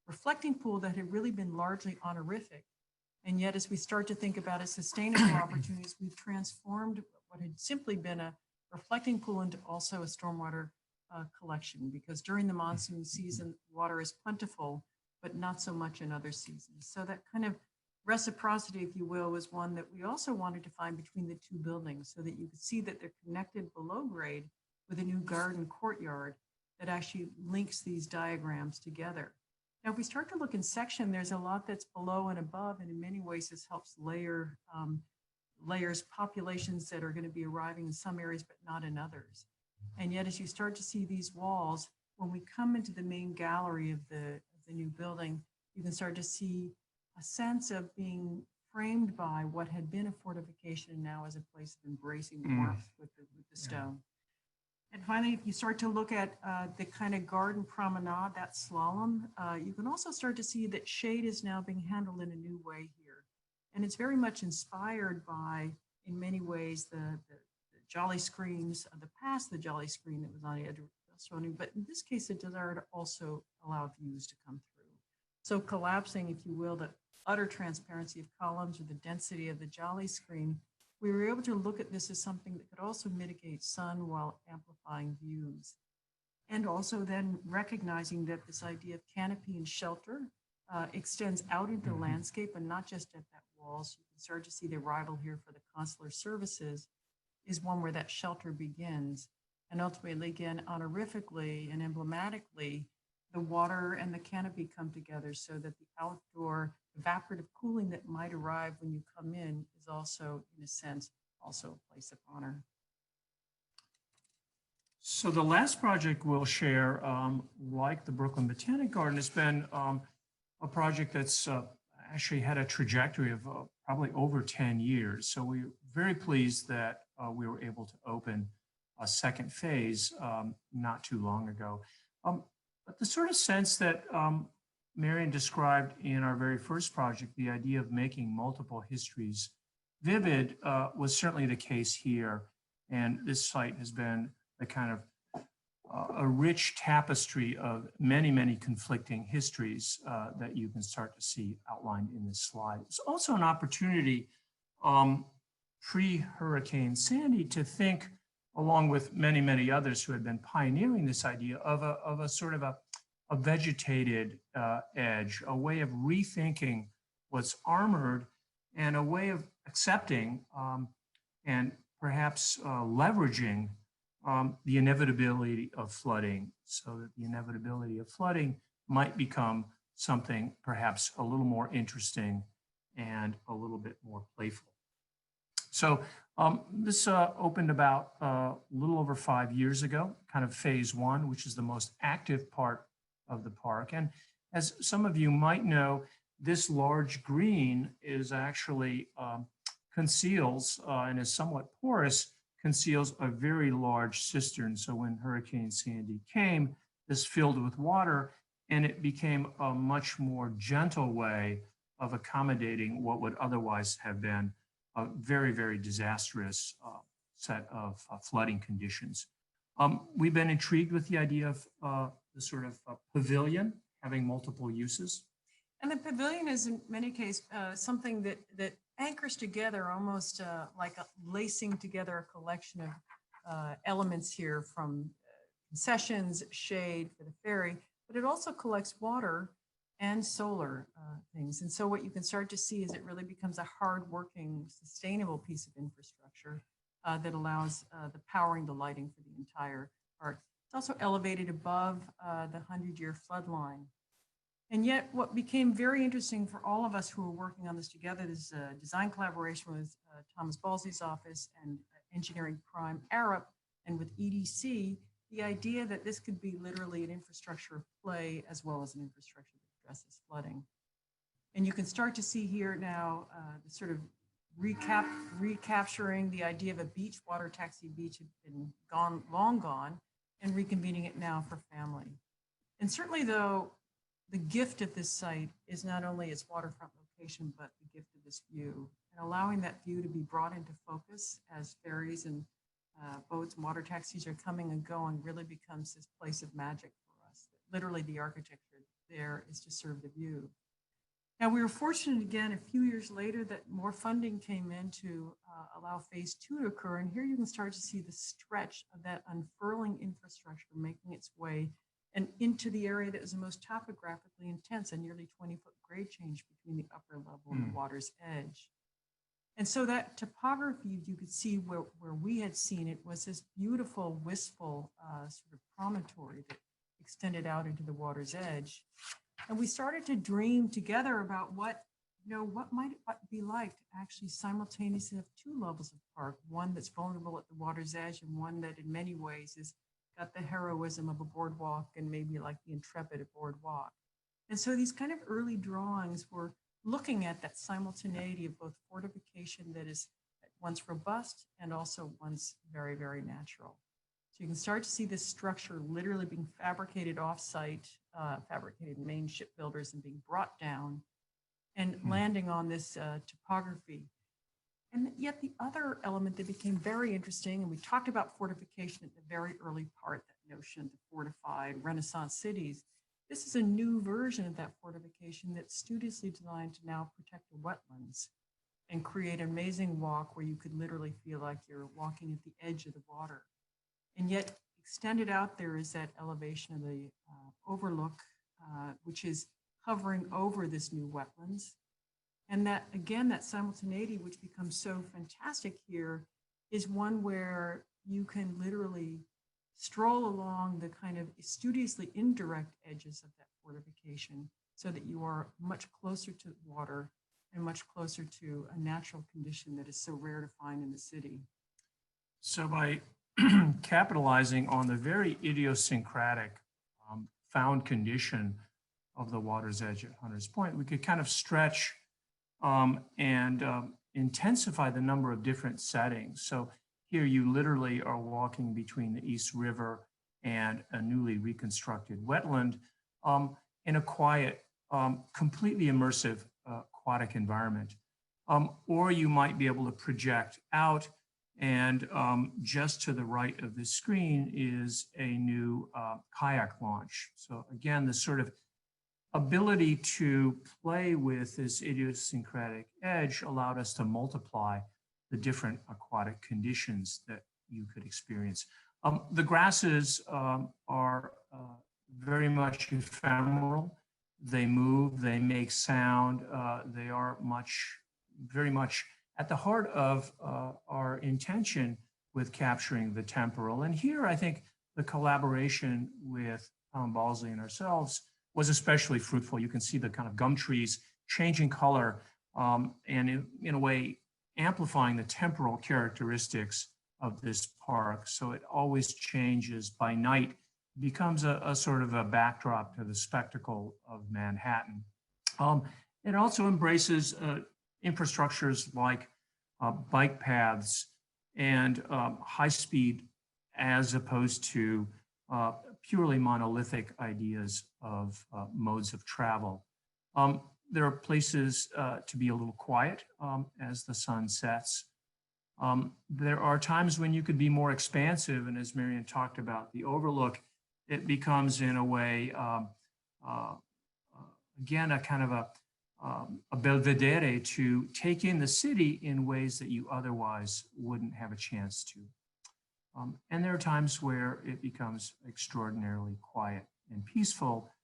reflecting pool that had really been largely honorific. And yet as we start to think about its sustainable opportunities, we've transformed what had simply been a reflecting pool into also a stormwater collection, because during the monsoon season, water is plentiful, but not so much in other seasons. So that kind of reciprocity, if you will, was one that we also wanted to find between the two buildings so that you could see that they're connected below grade with a new garden courtyard that actually links these diagrams together. Now, if we start to look in section, there's a lot that's below and above, and in many ways this helps layers populations that are going to be arriving in some areas, but not in others. And yet, as you start to see these walls, when we come into the main gallery of the new building, you can start to see a sense of being framed by what had been a fortification now as a place of embracing warmth with the stone. And finally, if you start to look at the kind of garden promenade, that slalom, you can also start to see that shade is now being handled in a new way here. And it's very much inspired by, in many ways, the jolly screens of the past, the jolly screen that was on the edge of the stone, but in this case, the desire to also allow views to come through. So collapsing, if you will, the utter transparency of columns or the density of the jolly screen, we were able to look at this as something that could also mitigate sun while amplifying views. And also then recognizing that this idea of canopy and shelter extends out into the landscape and not just at that wall. So you can start to see the arrival here for the consular services is one where that shelter begins. And ultimately, again, honorifically and emblematically, the water and the canopy come together so that the outdoor evaporative cooling that might arrive when you come in is also, in a sense, also a place of honor. So the last project we'll share, like the Brooklyn Botanic Garden, has been a project that's actually had a trajectory of probably over 10 years. So we're very pleased that we were able to open a second phase not too long ago. But the sort of sense that Marion described in our very first project, the idea of making multiple histories vivid was certainly the case here. And this site has been a kind of a rich tapestry of many, many conflicting histories that you can start to see outlined in this slide. It's also an opportunity pre-Hurricane Sandy to think, along with many, many others who had been pioneering this idea of a sort of a vegetated edge, a way of rethinking what's armored and a way of accepting and perhaps leveraging the inevitability of flooding, so that the inevitability of flooding might become something perhaps a little more interesting and a little bit more playful. So this opened about a little over 5 years ago, kind of phase one, which is the most active part of the park. And as some of you might know, this large green is actually conceals and is somewhat porous, conceals a very large cistern. So when Hurricane Sandy came, this filled with water, and it became a much more gentle way of accommodating what would otherwise have been a very, very disastrous set of flooding conditions. We've been intrigued with the idea of the sort of pavilion having multiple uses. And the pavilion is in many cases something that anchors together almost like lacing together a collection of elements here, from concessions, shade for the ferry, but it also collects water and solar things. And so what you can start to see is it really becomes a hard-working, sustainable piece of infrastructure that allows the powering, the lighting for the entire park. It's also elevated above the 100-year flood line. And yet what became very interesting for all of us who were working on this together, this design collaboration with Thomas Balsey's office and Engineering Prime Arup, and with EDC, the idea that this could be literally an infrastructure of play as well as an infrastructure that addresses flooding. And you can start to see here now the sort of recapturing the idea of a beach, water taxi beach had been gone, long gone, and reconvening it now for family. And certainly though, the gift of this site is not only its waterfront location, but the gift of this view, and allowing that view to be brought into focus as ferries and boats and water taxis are coming and going really becomes this place of magic for us. Literally the architecture there is to serve the view. Now we were fortunate again a few years later that more funding came in to allow phase two to occur. And here you can start to see the stretch of that unfurling infrastructure making its way and into the area that is the most topographically intense, a nearly 20-foot grade change between the upper level and the water's edge. And so that topography, you could see where we had seen it, was this beautiful, wistful sort of promontory that extended out into the water's edge. And we started to dream together about what might it be like to actually simultaneously have two levels of park, one that's vulnerable at the water's edge and one that in many ways is got the heroism of a boardwalk and maybe like the intrepid boardwalk. And so these kind of early drawings were looking at that simultaneity of both fortification that is at once robust and also once very, very natural. So you can start to see this structure literally being fabricated off-site, fabricated main shipbuilders and being brought down and landing on this topography. And yet the other element that became very interesting, and we talked about fortification at the very early part, that notion of the fortified Renaissance cities. This is a new version of that fortification that's studiously designed to now protect the wetlands and create an amazing walk where you could literally feel like you're walking at the edge of the water. And yet extended out there is that elevation of the overlook, which is hovering over this new wetlands. And that, again, that simultaneity, which becomes so fantastic here, is one where you can literally stroll along the kind of studiously indirect edges of that fortification so that you are much closer to water and much closer to a natural condition that is so rare to find in the city. So by capitalizing on the very idiosyncratic found condition of the water's edge at Hunters Point, we could kind of stretch and intensify the number of different settings. So here you literally are walking between the East River and a newly reconstructed wetland in a quiet completely immersive aquatic environment. Or you might be able to project out, and just to the right of the screen is a new kayak launch. So again, the sort of ability to play with this idiosyncratic edge allowed us to multiply the different aquatic conditions that you could experience. The grasses are very much ephemeral. They move, they make sound. They are very much at the heart of our intention with capturing the temporal. And here, I think the collaboration with Tom Balsley and ourselves was especially fruitful. You can see the kind of gum trees changing color and in a way amplifying the temporal characteristics of this park. So it always changes by night, becomes a sort of a backdrop to the spectacle of Manhattan. It also embraces infrastructures like bike paths and high speed, as opposed to purely monolithic ideas of modes of travel. There are places to be a little quiet as the sun sets. There are times when you could be more expansive, and as Marion talked about, the overlook, it becomes in a way, again, a kind of a belvedere to take in the city in ways that you otherwise wouldn't have a chance to. And there are times where it becomes extraordinarily quiet and peaceful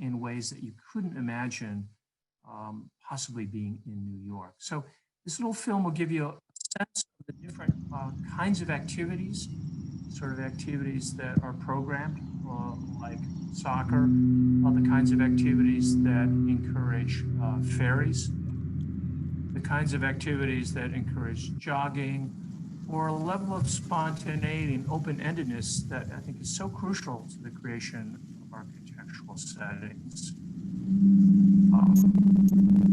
in ways that you couldn't imagine possibly being in New York. So this little film will give you a sense of the different kinds of activities, sort of activities that are programmed, like soccer, the kinds of activities that encourage ferries, the kinds of activities that encourage jogging, or a level of spontaneity and open-endedness that I think is so crucial to the creation of architectural settings.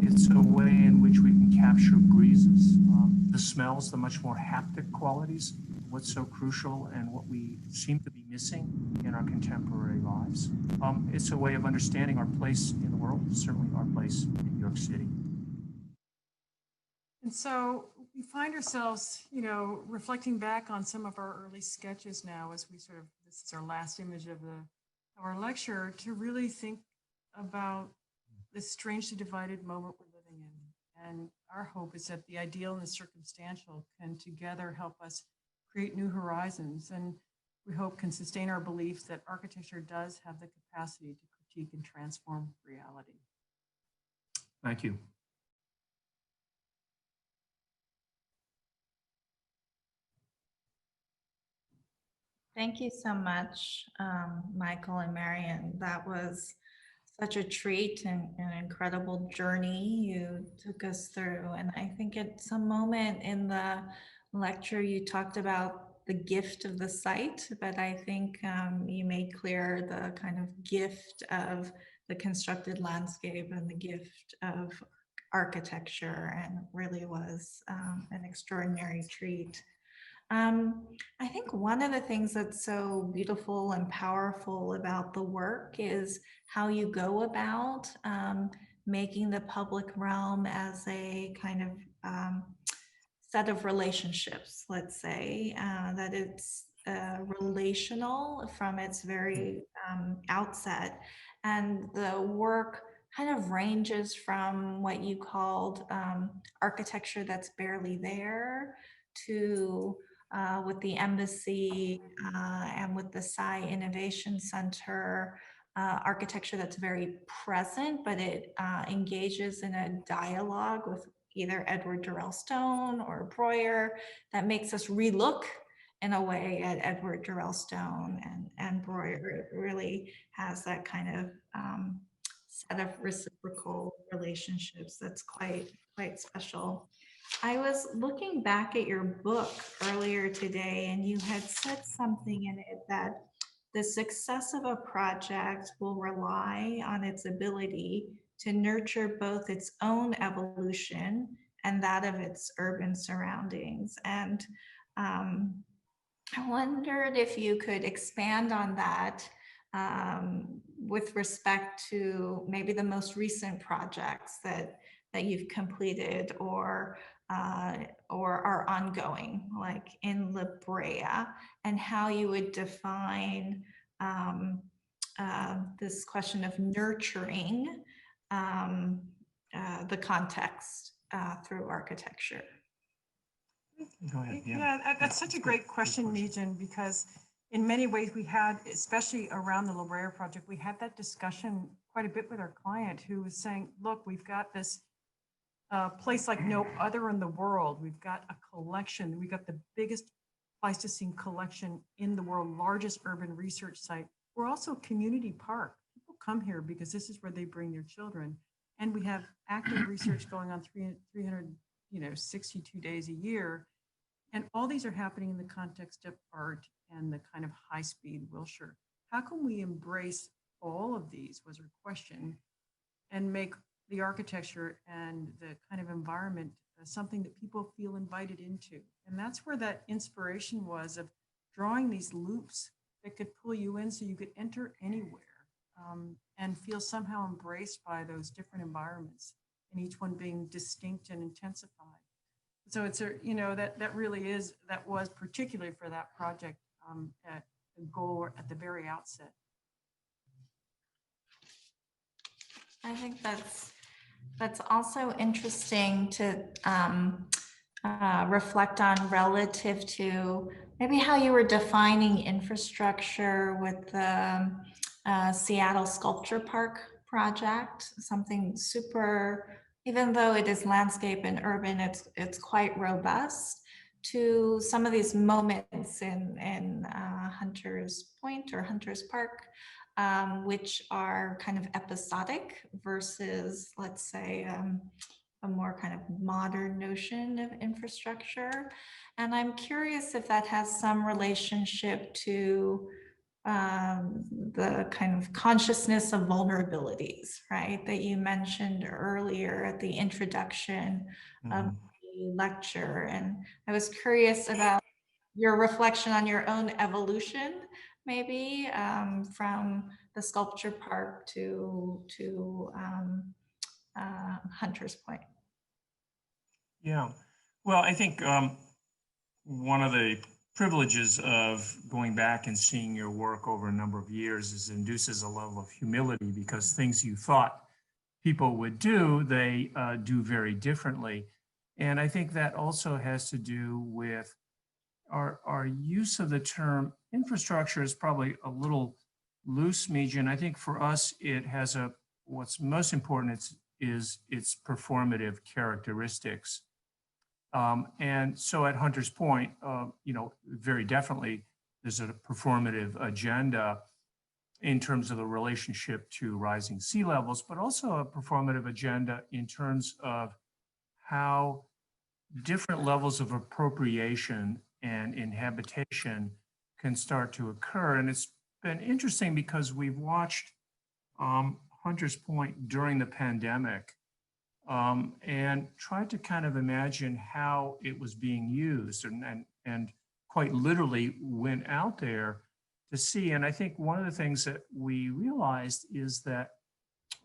It's a way in which we can capture breezes, the smells, the much more haptic qualities, what's so crucial and what we seem to be missing in our contemporary lives. It's a way of understanding our place in the world, certainly our place in New York City. And so we find ourselves, reflecting back on some of our early sketches now as we sort of, this is our last image of our lecture, to really think about this strangely divided moment we're living in. And our hope is that the ideal and the circumstantial can together help us create new horizons, and we hope can sustain our belief that architecture does have the capacity to critique and transform reality. Thank you. Thank you so much, Michael and Marion. That was such a treat and an incredible journey you took us through. And I think at some moment in the lecture, you talked about the gift of the site, but I think you made clear the kind of gift of the constructed landscape and the gift of architecture, and really was an extraordinary treat. I think one of the things that's so beautiful and powerful about the work is how you go about making the public realm as a kind of set of relationships, let's say, that it's relational from its very outset. And the work kind of ranges from what you called architecture that's barely there to with the embassy and with the Psy Innovation Center, architecture that's very present, but it engages in a dialogue with either Edward Durrell Stone or Breuer that makes us relook in a way at Edward Durrell Stone and Breuer. It really has that kind of set of reciprocal relationships that's quite special. I was looking back at your book earlier today, and you had said something in it that the success of a project will rely on its ability to nurture both its own evolution and that of its urban surroundings. And I wondered if you could expand on that with respect to maybe the most recent projects that you've completed or are ongoing, like in Brea, and how you would define this question of nurturing the context through architecture. Go ahead. Yeah, that's such a great question, Meejin, because in many ways we had, especially around the Brea project, we had that discussion quite a bit with our client who was saying, look, we've got this place like no other in the world. We've got a collection. We've got the biggest Pleistocene collection in the world, largest urban research site. We're also a community park. People come here because this is where they bring their children. And we have active research going on 362 days a year. And all these are happening in the context of art and the kind of high-speed Wilshire. How can we embrace all of these was our question and make the architecture and the kind of environment something that people feel invited into. And that's where that inspiration was of drawing these loops that could pull you in so you could enter anywhere and feel somehow embraced by those different environments, and each one being distinct and intensified. So it's that really is, that was particularly for that project at the goal at the very outset. I think that's also interesting to reflect on relative to maybe how you were defining infrastructure with the Seattle Sculpture Park project, something super, even though it is landscape and urban, it's quite robust, to some of these moments in Hunter's Point or Hunter's Park, which are kind of episodic versus, let's say, a more kind of modern notion of infrastructure. And I'm curious if that has some relationship to the kind of consciousness of vulnerabilities, right, that you mentioned earlier at the introduction of the lecture. And I was curious about your reflection on your own evolution, maybe from the sculpture park to Hunter's Point. Yeah, well, I think one of the privileges of going back and seeing your work over a number of years is it induces a level of humility, because things you thought people would do, they do very differently. And I think that also has to do with our use of the term infrastructure is probably a little loose, Meejin. I think for us, it has what's most important is its performative characteristics. And so at Hunter's Point, very definitely there's a performative agenda in terms of the relationship to rising sea levels, but also a performative agenda in terms of how different levels of appropriation and inhabitation can start to occur. And it's been interesting because we've watched Hunter's Point during the pandemic and tried to kind of imagine how it was being used, and quite literally went out there to see. And I think one of the things that we realized is that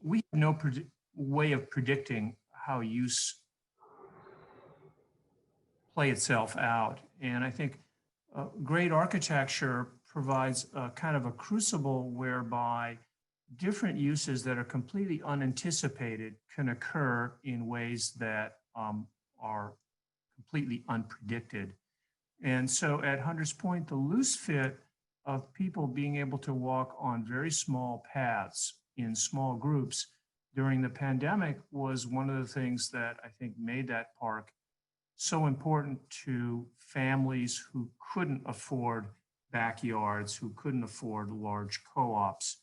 we have no way of predicting how use play itself out. And I think great architecture provides a kind of a crucible whereby different uses that are completely unanticipated can occur in ways that are completely unpredicted. And so at Hunter's Point, the loose fit of people being able to walk on very small paths in small groups during the pandemic was one of the things that I think made that park so important to families who couldn't afford backyards, who couldn't afford large co-ops.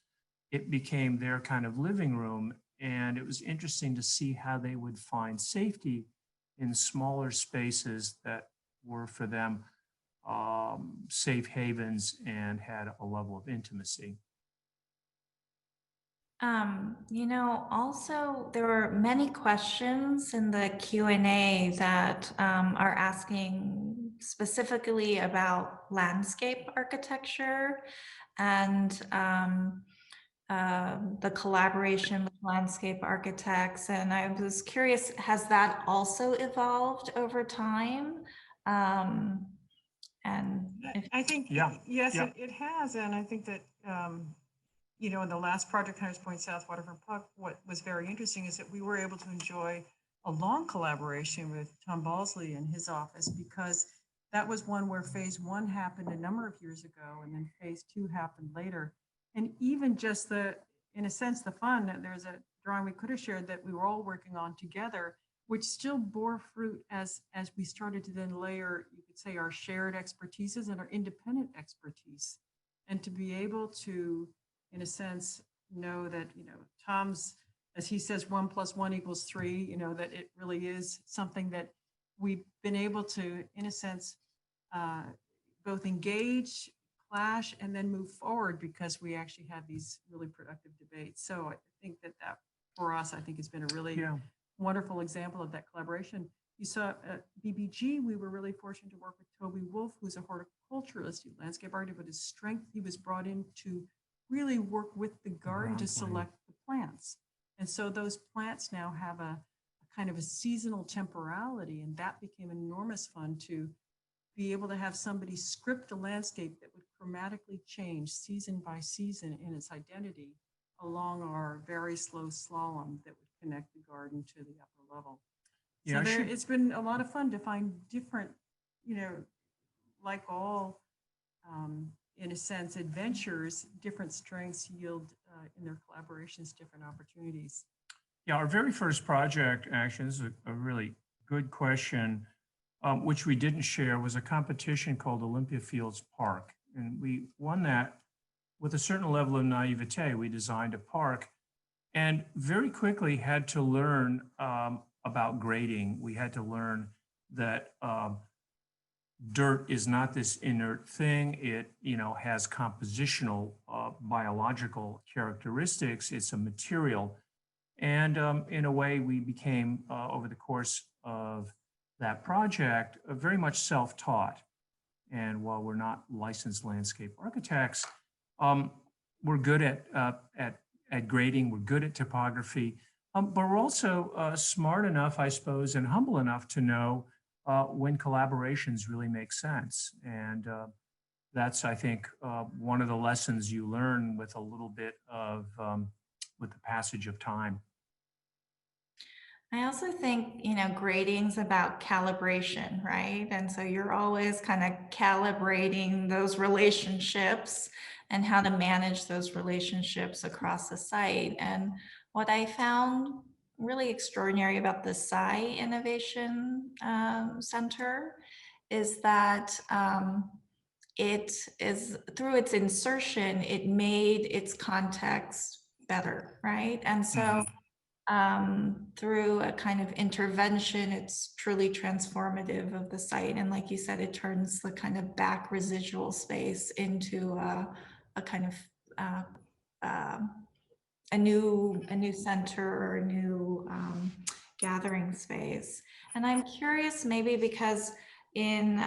It became their kind of living room, and it was interesting to see how they would find safety in smaller spaces that were for them safe havens and had a level of intimacy. Also there were many questions in the Q&A that are asking specifically about landscape architecture. and the collaboration with landscape architects. And I was curious, has that also evolved over time? And if, I think, Yeah, yes, yeah. it has. And I think that, you know, in the last project, Hunters Point South Waterfront Park, what was very interesting is that we were able to enjoy a long collaboration with Tom Balsley and his office, because that was one where phase one happened a number of years ago, and then phase two happened later. And even just the, in a sense, the fun, there's a drawing we could have shared that we were all working on together, which still bore fruit as we started to then layer, you could say, our shared expertises and our independent expertise. And to be able to, in a sense, know that, you know, Tom's, as he says, 1 + 1 = 3, you know, that it really is something that we've been able to, in a sense, both engage, clash, and then move forward, because we actually had these really productive debates. So I think that for us, I think has been a really wonderful example of that collaboration. You saw at BBG, we were really fortunate to work with Toby Wolf, who's a horticulturalist, landscape architect, but his strength, he was brought in to really work with the garden to select the plants. And so those plants now have a kind of a seasonal temporality, and that became enormous fun to be able to have somebody script a landscape that would chromatically change season by season in its identity along our very slow slalom that would connect the garden to the upper level. So it's been a lot of fun to find different, you know, like all, in a sense, adventures, different strengths yield in their collaborations, different opportunities. Yeah, our very first project, actually, this is a really good question, which we didn't share, was a competition called Olympia Fields Park. And we won that with a certain level of naivete. We designed a park and very quickly had to learn about grading. We had to learn that dirt is not this inert thing. It, you know, has compositional biological characteristics. It's a material. And in a way, we became, over the course of that project, very much self-taught. And while we're not licensed landscape architects, we're good at grading, we're good at topography, but we're also smart enough, I suppose, and humble enough to know when collaborations really make sense. And that's, I think, one of the lessons you learn with a little bit of, with the passage of time. I also think, you know, grading's about calibration, right? And so you're always kind of calibrating those relationships and how to manage those relationships across the site. And what I found really extraordinary about the Sci Innovation Center is that it is, through its insertion, it made its context better, right? And so through a kind of intervention, it's truly transformative of the site. And like you said, it turns the kind of back residual space into a kind of a new center or a new gathering space. And I'm curious, maybe because in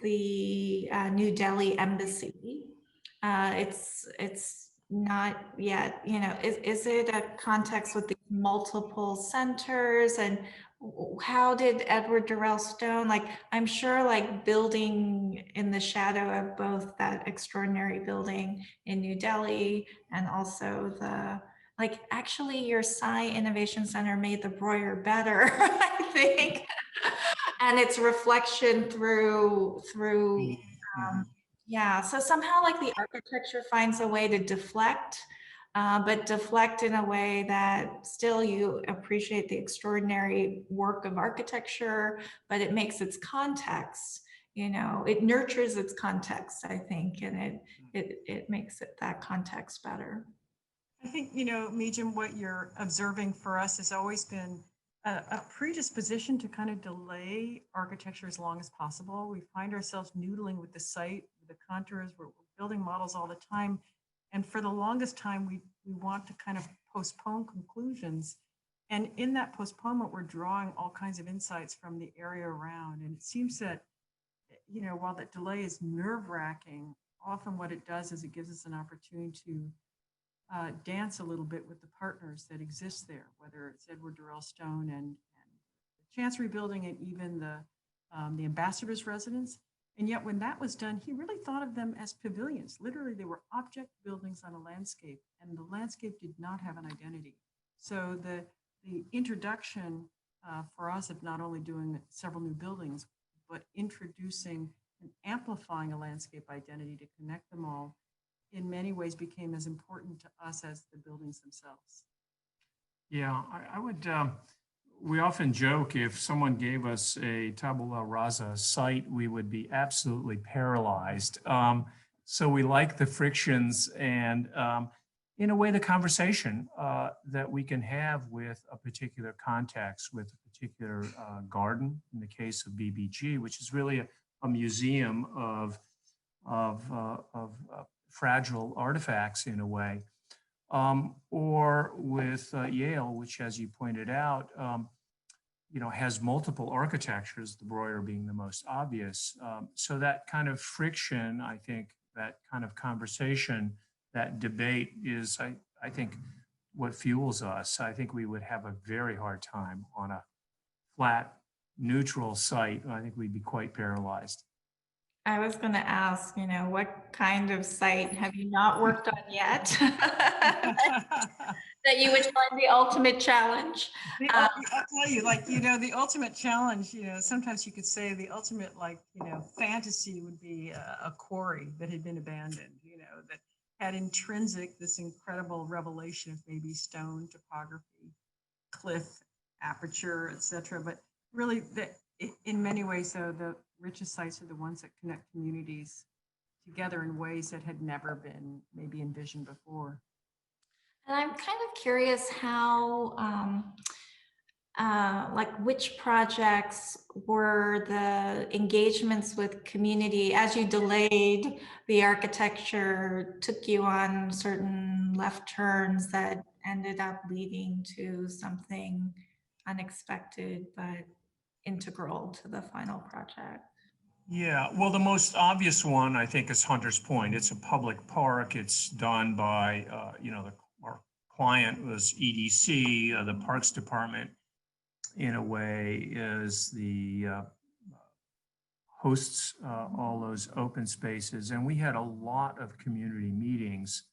the New Delhi embassy, it's not yet, you know, is it a context with the multiple centers? And how did Edward Durrell Stone, like, I'm sure like building in the shadow of both that extraordinary building in New Delhi and also the, like, actually your Sci Innovation Center made the Breuer better, I think. And its reflection through yeah, so somehow like the architecture finds a way to deflect, but deflect in a way that still you appreciate the extraordinary work of architecture, but it makes its context, you know, it nurtures its context, I think, and it makes it that context better. I think, you know, Meejin, what you're observing for us has always been a predisposition to kind of delay architecture as long as possible. We find ourselves noodling with the site, the contours, we're building models all the time. And for the longest time, we want to kind of postpone conclusions. And in that postponement, we're drawing all kinds of insights from the area around. And it seems that, while that delay is nerve-wracking, often what it does is it gives us an opportunity to dance a little bit with the partners that exist there, whether it's Edward Durrell Stone and the Chancery Building and even the ambassador's residence. And yet when that was done, he really thought of them as pavilions. Literally, they were object buildings on a landscape, and the landscape did not have an identity. So the introduction for us of not only doing several new buildings, but introducing and amplifying a landscape identity to connect them all in many ways became as important to us as the buildings themselves. Yeah, I would, we often joke if someone gave us a tabula rasa site, we would be absolutely paralyzed. So we like the frictions and in a way, the conversation that we can have with a particular context, with a particular garden, in the case of BBG, which is really a museum of fragile artifacts in a way, or with Yale, which, as you pointed out, has multiple architectures, the Breuer being the most obvious. So that kind of friction, I think, that kind of conversation, that debate is, I think, what fuels us. I think we would have a very hard time on a flat, neutral site. I think we'd be quite paralyzed. I was going to ask, what kind of site have you not worked on yet that you would find the ultimate challenge? I'll tell you, the ultimate challenge, sometimes you could say the ultimate, fantasy would be a quarry that had been abandoned, that had intrinsic this incredible revelation of maybe stone, topography, cliff, aperture, etc. But really, in many ways, though, the richest sites are the ones that connect communities together in ways that had never been maybe envisioned before. And I'm kind of curious how, which projects were the engagements with community as you delayed the architecture, took you on certain left turns that ended up leading to something unexpected but integral to the final project? Yeah, well, the most obvious one, I think, is Hunters Point. It's a public park. It's done by, our client was EDC, the Parks Department, in a way, is the hosts all those open spaces. And we had a lot of community meetings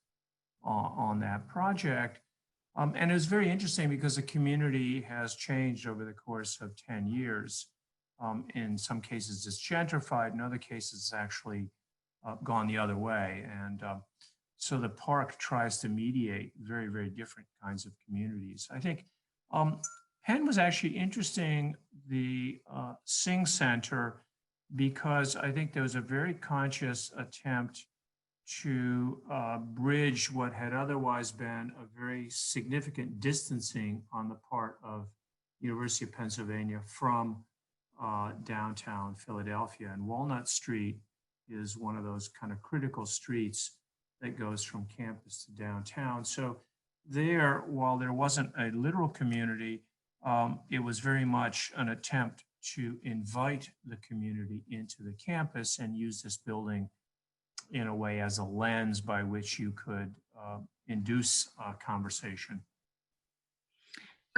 on that project. And it was very interesting because the community has changed over the course of 10 years. In some cases, it's gentrified. In other cases, it's actually gone the other way. And so the park tries to mediate very, very different kinds of communities. I think Penn was actually interesting, the Singh Center, because I think there was a very conscious attempt to bridge what had otherwise been a very significant distancing on the part of University of Pennsylvania from downtown Philadelphia. And Walnut Street is one of those kind of critical streets that goes from campus to downtown. So there, while there wasn't a literal community, it was very much an attempt to invite the community into the campus and use this building in a way as a lens by which you could induce a conversation.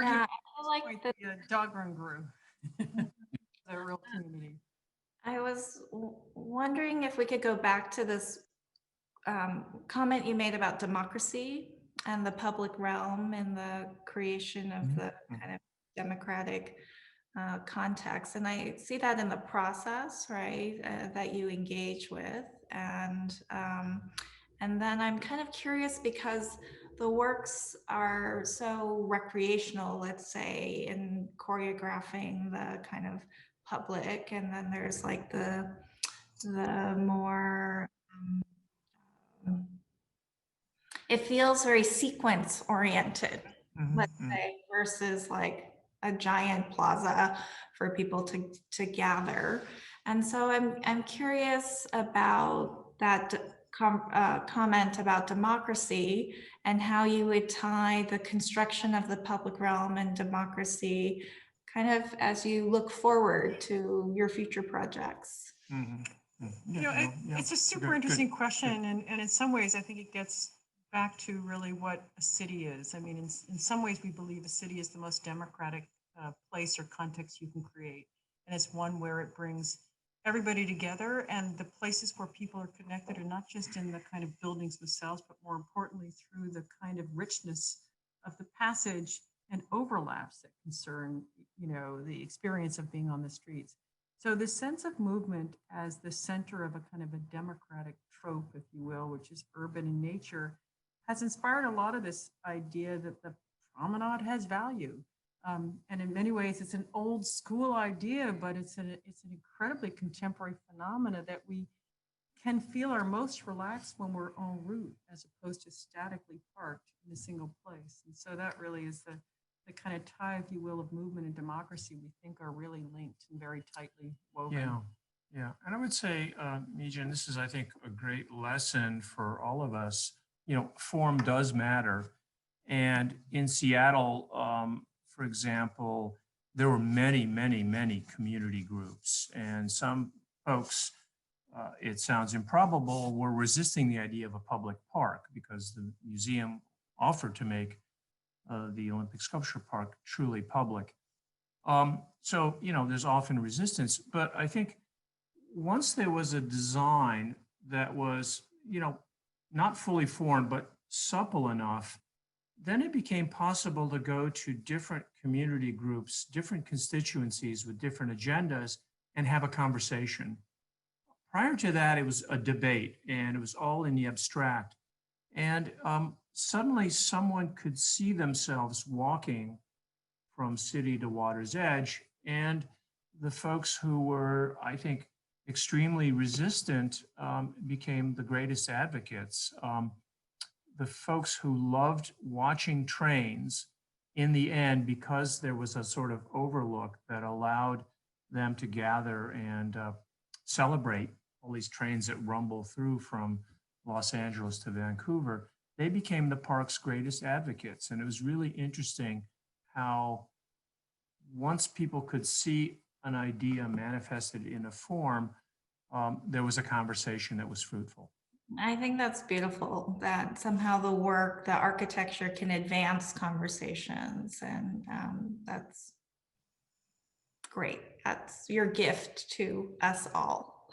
Yeah, I like the dog run grew. A real community. I was wondering if we could go back to this comment you made about democracy and the public realm and the creation of the kind of democratic context. And I see that in the process, right, that you engage with. And then I'm kind of curious because the works are so recreational, let's say, in choreographing the kind of public, and then there's like the more it feels very sequence oriented, let's say, versus like a giant plaza for people to gather. And so I'm curious about that comment about democracy and how you would tie the construction of the public realm and democracy kind of as you look forward to your future projects. Mhm. You know, Yeah. it's a super Good, interesting good. question, and in some ways, I think it gets back to really what a city is. I mean, in some ways, we believe a city is the most democratic place or context you can create, and it's one where it brings everybody together, and the places where people are connected are not just in the kind of buildings themselves, but more importantly, through the kind of richness of the passage and overlaps that concern, you know, the experience of being on the streets. So the sense of movement as the center of a kind of a democratic trope, if you will, which is urban in nature, has inspired a lot of this idea that the promenade has value. And in many ways, it's an old school idea, but it's an incredibly contemporary phenomena that we can feel our most relaxed when we're en route as opposed to statically parked in a single place. And so that really is the kind of tie, if you will, of movement and democracy we think are really linked and very tightly woven. Yeah. And I would say, Meejin, this is, I think, a great lesson for all of us. You know, form does matter. And in Seattle, for example, there were many, many, many community groups. And some folks, it sounds improbable, were resisting the idea of a public park because the museum offered to make the Olympic Sculpture Park truly public. So, you know, there's often resistance, but I think once there was a design that was, you know, not fully formed, but supple enough, then it became possible to go to different community groups, different constituencies with different agendas and have a conversation. Prior to that, it was a debate and it was all in the abstract. And suddenly someone could see themselves walking from city to water's edge. And the folks who were, I think, extremely resistant became the greatest advocates. The folks who loved watching trains, in the end, because there was a sort of overlook that allowed them to gather and celebrate all these trains that rumble through from Los Angeles to Vancouver, they became the park's greatest advocates. And it was really interesting how once people could see an idea manifested in a form, there was a conversation that was fruitful. I think that's beautiful that somehow the work, the architecture can advance conversations, and that's great. That's your gift to us all.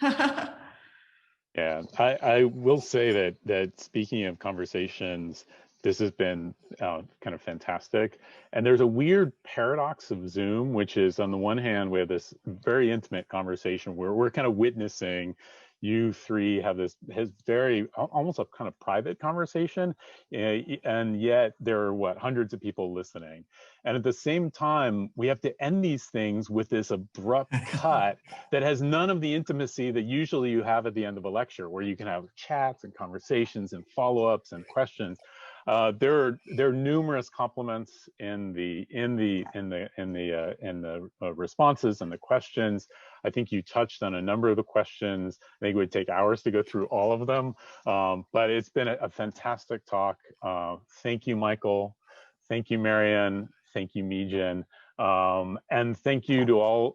Yeah, I will say that speaking of conversations, this has been kind of fantastic. And there's a weird paradox of Zoom, which is on the one hand, we have this very intimate conversation where we're kind of witnessing you three have this very almost a kind of private conversation, and yet there are hundreds of people listening. And at the same time, we have to end these things with this abrupt cut that has none of the intimacy that usually you have at the end of a lecture, where you can have chats and conversations and follow-ups and questions. There are numerous compliments in the responses and the questions. I think you touched on a number of the questions. I think it would take hours to go through all of them, but it's been a fantastic talk. Thank you, Michael. Thank you, Marion. Thank you, Meejin. And thank you to all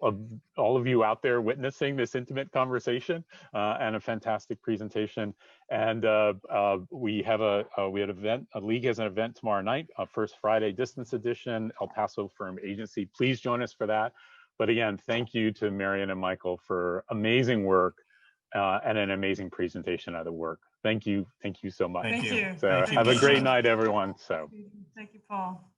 of you out there witnessing this intimate conversation and a fantastic presentation. And we had an event. A league has an event tomorrow night, First Friday Distance Edition, El Paso Firm Agency. Please join us for that. But again, thank you to Marion and Michael for amazing work and an amazing presentation of the work. Thank you so much. Thank you. So Thank you. have a great night, everyone. So Thank you, Paul.